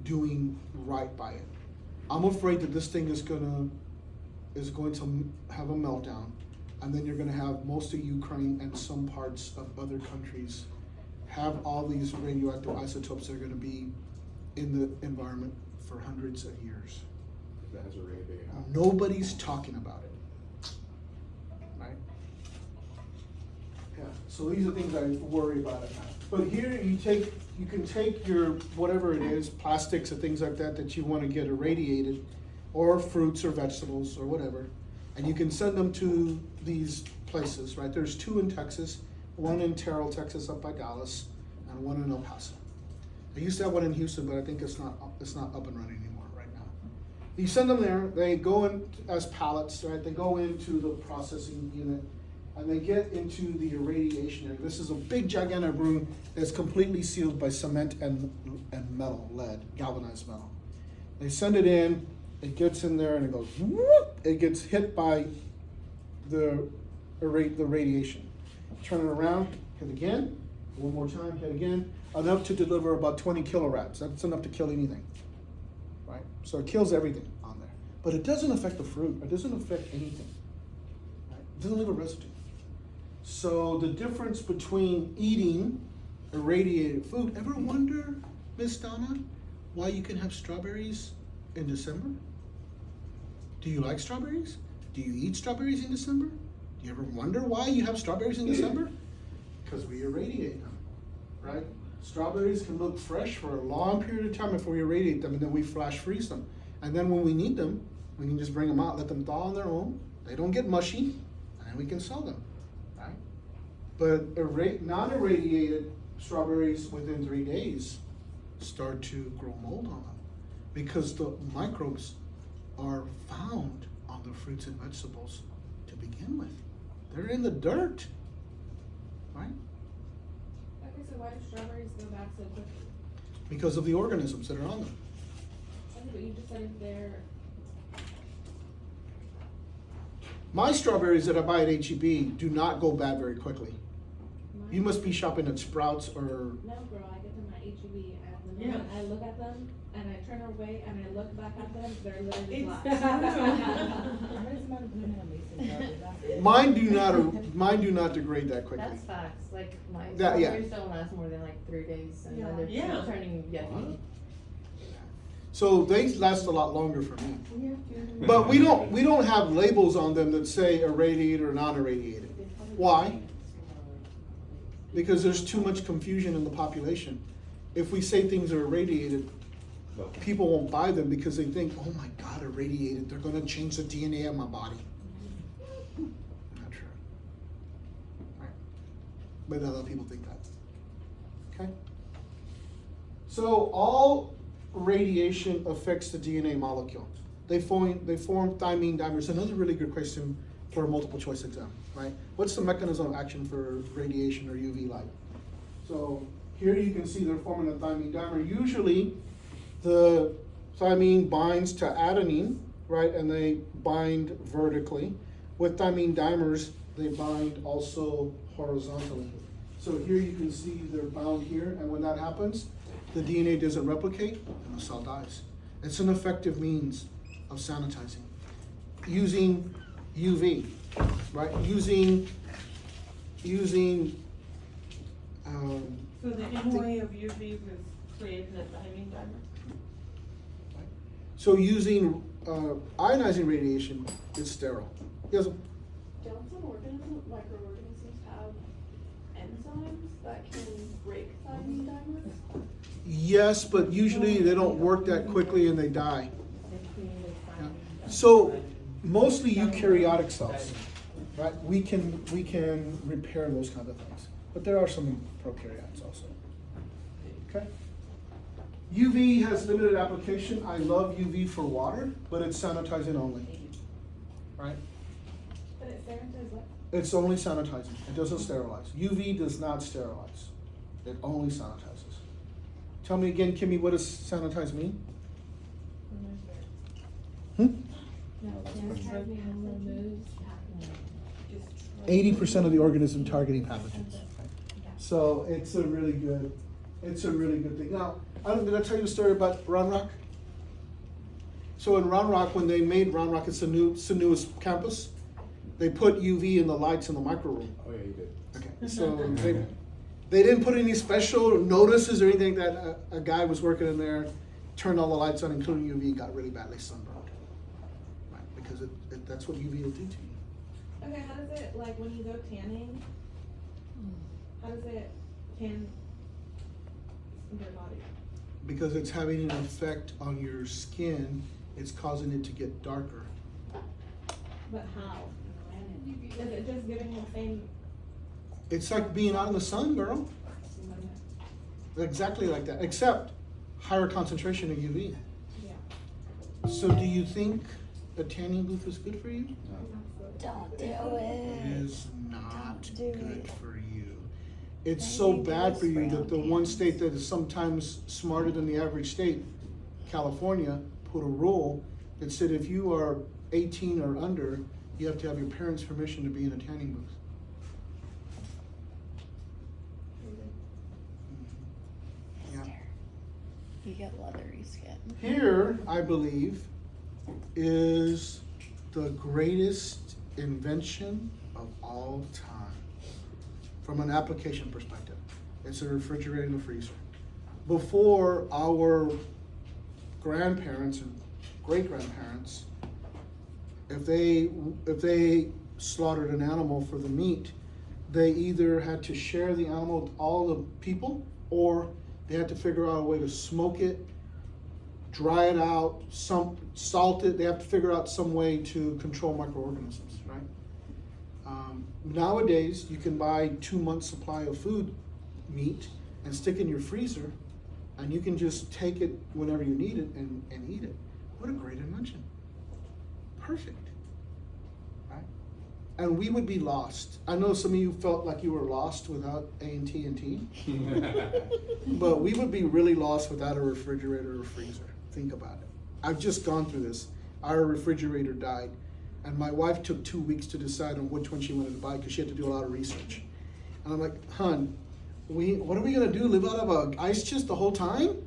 S1: doing right by it. I'm afraid that this thing is going to have a meltdown, and then you're going to have most of Ukraine and some parts of other countries have all these radioactive isotopes that are going to be in the environment for hundreds of years.
S3: That has already been happening.
S1: Nobody's talking about it, right? Yeah, so these are things I worry about it. But here you can take your, whatever it is, plastics or things like that you want to get irradiated, or fruits or vegetables or whatever, and you can send them to these places, right? There's 2 in Texas, one in Terrell, Texas, up by Dallas, and one in El Paso. I used to have one in Houston, but I think it's not up and running anymore right now. You send them there, they go in as pallets, right? They go into the processing unit, and they get into the irradiation area. This is a big gigantic room that's completely sealed by cement and metal, lead, galvanized metal. They send it in, it gets in there and it goes whoop, it gets hit by the radiation. Turn it around, hit again, one more time, hit again, enough to deliver about 20 kilorats. That's enough to kill anything, right? So it kills everything on there. But it doesn't affect the fruit, it doesn't affect anything, right? It doesn't leave a residue. So the difference between eating irradiated food, ever wonder, Miss Donna, why you can have strawberries in December? Do you like strawberries? Do you eat strawberries in December? Do you ever wonder why you have strawberries in December? Because we irradiate them, right? Strawberries can look fresh for a long period of time before we irradiate them, and then we flash freeze them. And then when we need them, we can just bring them out, let them thaw on their own. They don't get mushy, and then we can sell them, right? But non-irradiated strawberries within 3 days start to grow mold on them because the microbes are found on the fruits and vegetables to begin with. They're in the dirt, right?
S9: Okay, so why do strawberries go bad so quickly?
S1: Because of the organisms that are on them.
S9: Okay, but you just said if they're,
S1: My strawberries that I buy at HEB do not go bad very quickly. You must be shopping at Sprouts or.
S8: No, girl, I get them at HEB, and the moment I look at them, and I turn away, and I look back at them, they're literally black.
S1: Mine do not degrade that quickly.
S8: That's facts, like, my
S1: That- yeah.
S8: strawberries don't last more than like 3 days, and then they're
S5: Yeah.
S8: turning yucky.
S1: So they last a lot longer for me. But we don't have labels on them that say irradiated or non-irradiated. Why? Because there's too much confusion in the population. If we say things are irradiated, people won't buy them because they think, oh my God, irradiated, they're gonna change the DNA of my body. Not true. Right. But a lot of people think that. Okay? So all radiation affects the DNA molecule. They form thymine dimers. Another really good question for a multiple choice exam, right? What's the mechanism of action for radiation or UV light? So here you can see they're forming a thymine dimer. Usually the thymine binds to adenine, right? And they bind vertically. With thymine dimers, they bind also horizontally. So here you can see they're bound here, and when that happens, the DNA doesn't replicate and the cell dies. It's an effective means of sanitizing. Using UV, right? Using
S5: So the MOA of UV was created at the thymine dimer?
S1: So using ionizing radiation is sterile. Yes,
S9: Don't some microorganisms have enzymes that can break tiny dimers?
S1: yes, but usually they don't work that quickly and they die. Yeah. So mostly eukaryotic cells, right? We can repair those kind of things, but there are some in prokaryotes also. Okay. UV has limited application. I love UV for water, but it's sanitizing only, right?
S9: But it sanitizes what?
S1: It's only sanitizing. It doesn't sterilize. UV does not sterilize. It only sanitizes. Tell me again, Kimmy, what does sanitize mean? Hmm?
S8: No, sanitizing removes.
S1: 80% of the organism targeting pathogens. So it's a really good thing. Now, did I tell you a story about Round Rock? So in Round Rock, when they made Round Rock, it's the newest campus, they put UV in the lights in the micro room.
S3: Oh, yeah, you did.
S1: Okay, so they didn't put any special notices or anything that a guy was working in there, turned all the lights on, including UV, got really badly sunburned. Right, because that's what UV will do to you.
S9: Okay, how does it, like, when you go tanning, how does it tan your body?
S1: Because it's having an effect on your skin, it's causing it to get darker.
S9: But how? Is it just giving the same?
S1: It's like being out in the sun, girl. Exactly like that, except higher concentration of UV.
S9: Yeah.
S1: So do you think a tanning booth is good for you?
S2: Don't do
S1: It
S2: it.
S1: is not
S2: do
S1: good
S2: it.
S1: for you. It's so bad for you that the one state that is sometimes smarter than the average state, California, put a rule that said if you are 18 or under, you have to have your parents' permission to be in a tanning booth. Yeah.
S2: You get leathery skin.
S1: Here, I believe, is the greatest invention of all time from an application perspective. It's a refrigerator and a freezer. Before, our grandparents and great-grandparents, if they slaughtered an animal for the meat, they either had to share the animal with all the people, or they had to figure out a way to smoke it, dry it out, salt it. They have to figure out some way to control microorganisms, right? Nowadays, you can buy 2 months supply of food, meat, and stick in your freezer, and you can just take it whenever you need it and eat it. What a great invention. Perfect, right? And we would be lost. I know some of you felt like you were lost without AT&T, but we would be really lost without a refrigerator or freezer. Think about it. I've just gone through this. Our refrigerator died, and my wife took 2 weeks to decide on which one she wanted to buy because she had to do a lot of research. And I'm like, hon, what are we gonna do? Live out of an ice chest the whole time?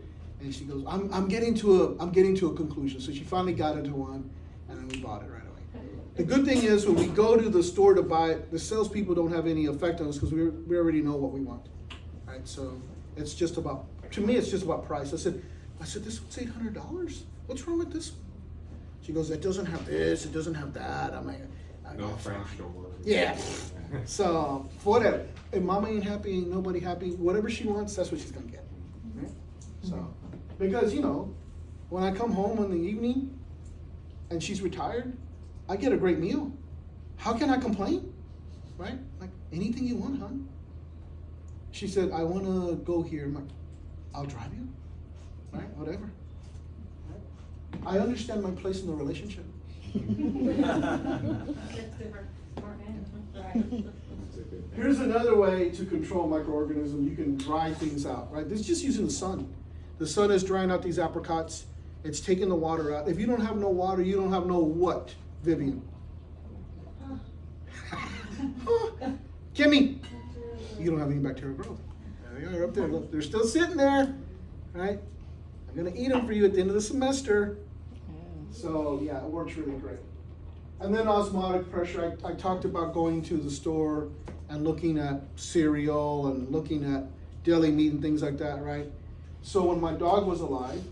S1: And she goes, I'm getting to a conclusion. So she finally got into one, and then we bought it right away. The good thing is when we go to the store to buy it, the salespeople don't have any effect on us because we already know what we want, right? So it's just about, to me, it's just about price. I said, this one's $800. What's wrong with this one? She goes, it doesn't have this, it doesn't have that. I'm like,
S3: No French door.
S1: yeah. So whatever. If mama ain't happy, ain't nobody happy. Whatever she wants, that's what she's gonna get. Right? So, because when I come home in the evening and she's retired, I get a great meal. How can I complain? Right? Like anything you want, hon. She said, I wanna go here. I'm like, I'll drive you. Right? Whatever. I understand my place in the relationship.
S5: That's different. Right.
S1: Here's another way to control microorganisms. You can dry things out, right? This is just using the sun. The sun is drying out these apricots. It's taking the water out. If you don't have no water, you don't have no what, Vivian? Kimmy, you don't have any bacterial growth. There they are up there. Look, they're still sitting there, right? I'm gonna eat them for you at the end of the semester. So yeah, it works really great. And then osmotic pressure, I talked about going to the store and looking at cereal and looking at deli meat and things like that, right? So when my dog was alive,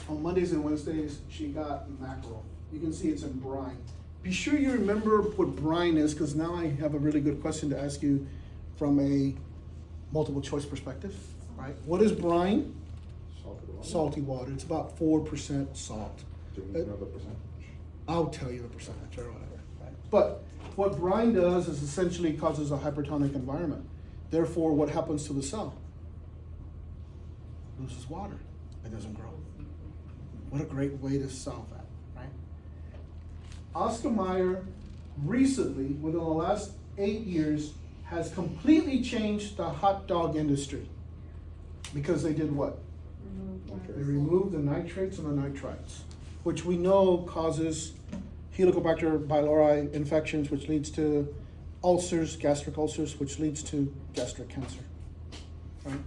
S1: On Mondays and Wednesdays, she got mackerel. You can see it's in brine. Be sure you remember what brine is, because now I have a really good question to ask you from a multiple choice perspective, right? What is brine?
S3: Salted water.
S1: Salty water. It's about 4% salt.
S3: Do we know the percentage?
S1: I'll tell you the percentage or whatever, right? But what brine does is essentially causes a hypertonic environment. Therefore, what happens to the cell? It loses water. It doesn't grow. What a great way to solve that, right? Oscar Mayer recently, within the last 8 years, has completely changed the hot dog industry. Because they did what? They removed the nitrates and the nitrites, which we know causes Helicobacter pylori infections, which leads to ulcers, gastric ulcers, which leads to gastric cancer. Right?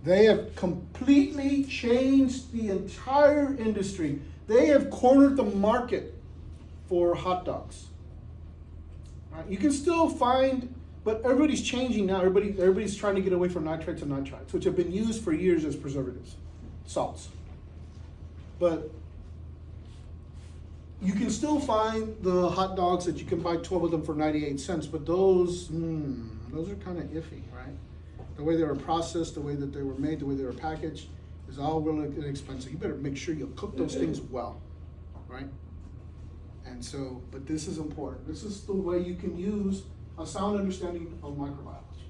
S1: They have completely changed the entire industry. They have cornered the market for hot dogs. Right? You can still find, but everybody's changing now. Everybody's trying to get away from nitrates and nitrites, which have been used for years as preservatives, salts. But you can still find the hot dogs that you can buy 12 of them for 98 cents, but those are kind of iffy, right? The way they were processed, the way that they were made, the way they were packaged is all really inexpensive. You better make sure you cook those things well, right? And so, but this is important. This is the way you can use a sound understanding of microbiology.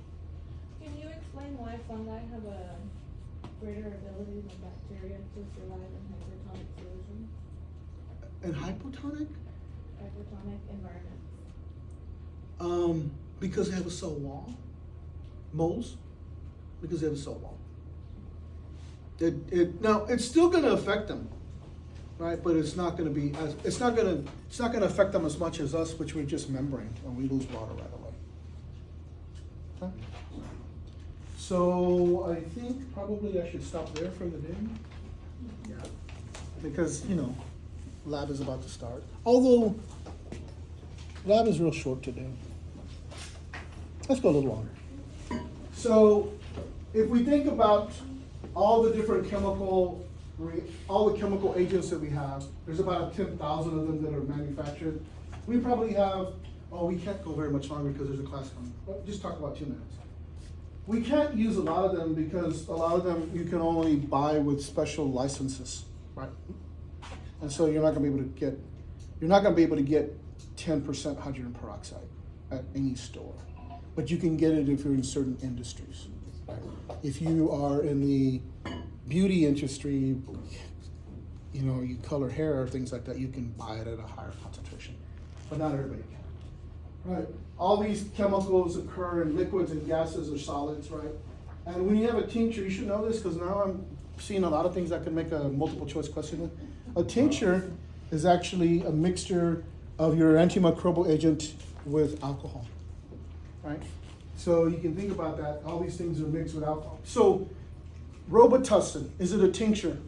S8: Can you explain why fungi have a greater ability than bacteria to survive in hypertonic solutions?
S1: And hypotonic?
S8: Hypertonic environments.
S1: Because they have a cell wall. Moles, because they have a cell wall. Now it's still going to affect them, right? But it's not going to be as it's not going to affect them as much as us, which we're just membrane and we lose water right away. Okay. So I think probably I should stop there for the day. Yeah, because lab is about to start. Although lab is real short today. Let's go a little longer. So if we think about all the different chemical agents that we have, there's about 10,000 of them that are manufactured. We probably have, we can't go very much longer because there's a class coming. But just talk about 2 minutes. We can't use a lot of them because a lot of them you can only buy with special licenses, right? And so you're not going to be able to get 10% hydrogen peroxide at any store. But you can get it if you're in certain industries. Right? If you are in the beauty industry, you color hair or things like that, you can buy it at a higher concentration. But not everybody can. Right? All these chemicals occur in liquids and gases or solids, right? And when you have a tincture, you should know this because now I'm seeing a lot of things that can make a multiple choice question. A tincture is actually a mixture of your antimicrobial agent with alcohol. Right? So you can think about that. All these things are mixed with alcohol. So Robitussin, is it a tincture?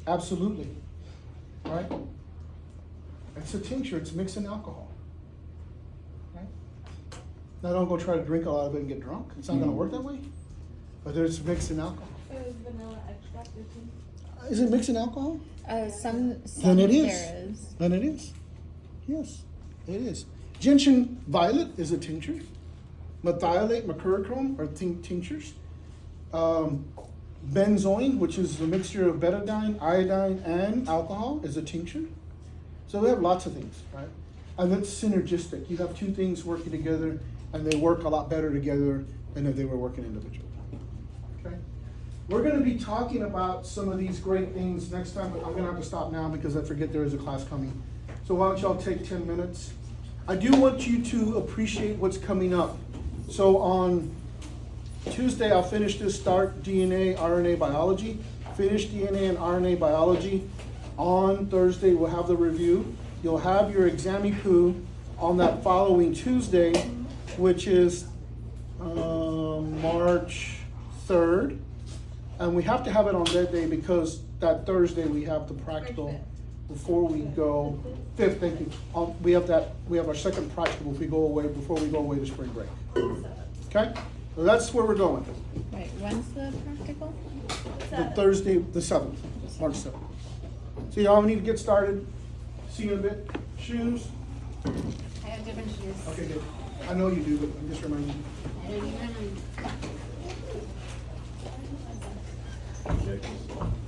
S1: Absolutely. Right? It's a tincture. It's mixed in alcohol. Right? Now don't go try to drink a lot of it and get drunk. It's not going to work that way. But it's mixed in alcohol.
S8: So is vanilla extract a tincture?
S1: Is it mixed in alcohol?
S2: Some
S1: Then it is.
S2: there is.
S1: Then it is. Yes, it is. Gentian violet is a tincture. Methylate, mercurochrome are tinctures. Benzoin, which is a mixture of betadine, iodine, and alcohol, is a tincture. So we have lots of things, right? And it's synergistic. You have 2 things working together, and they work a lot better together than if they were working individually. Okay? We're going to be talking about some of these great things next time, but I'm going to have to stop now because I forget there is a class coming. So why don't y'all take 10 minutes? I do want you to appreciate what's coming up. So on Tuesday, I'll finish this Start DNA, RNA Biology. Finish DNA and RNA Biology. On Thursday, we'll have the review. You'll have your exam-poo on that following Tuesday, which is March 3rd. And we have to have it on that day because that Thursday we have the practical before we go. 5th, thank you. We have our second practical before we go away to spring break. Okay? So that's where we're going.
S2: Wait, when's the practical?
S1: The Thursday, the 7th.
S2: The
S1: March 7th. So y'all need to get started. See you in a bit. Shoes?
S2: I have different shoes.
S1: Okay, good. I know you do, but I'm just reminding you.
S2: I don't even.
S3: Yeah, 'cause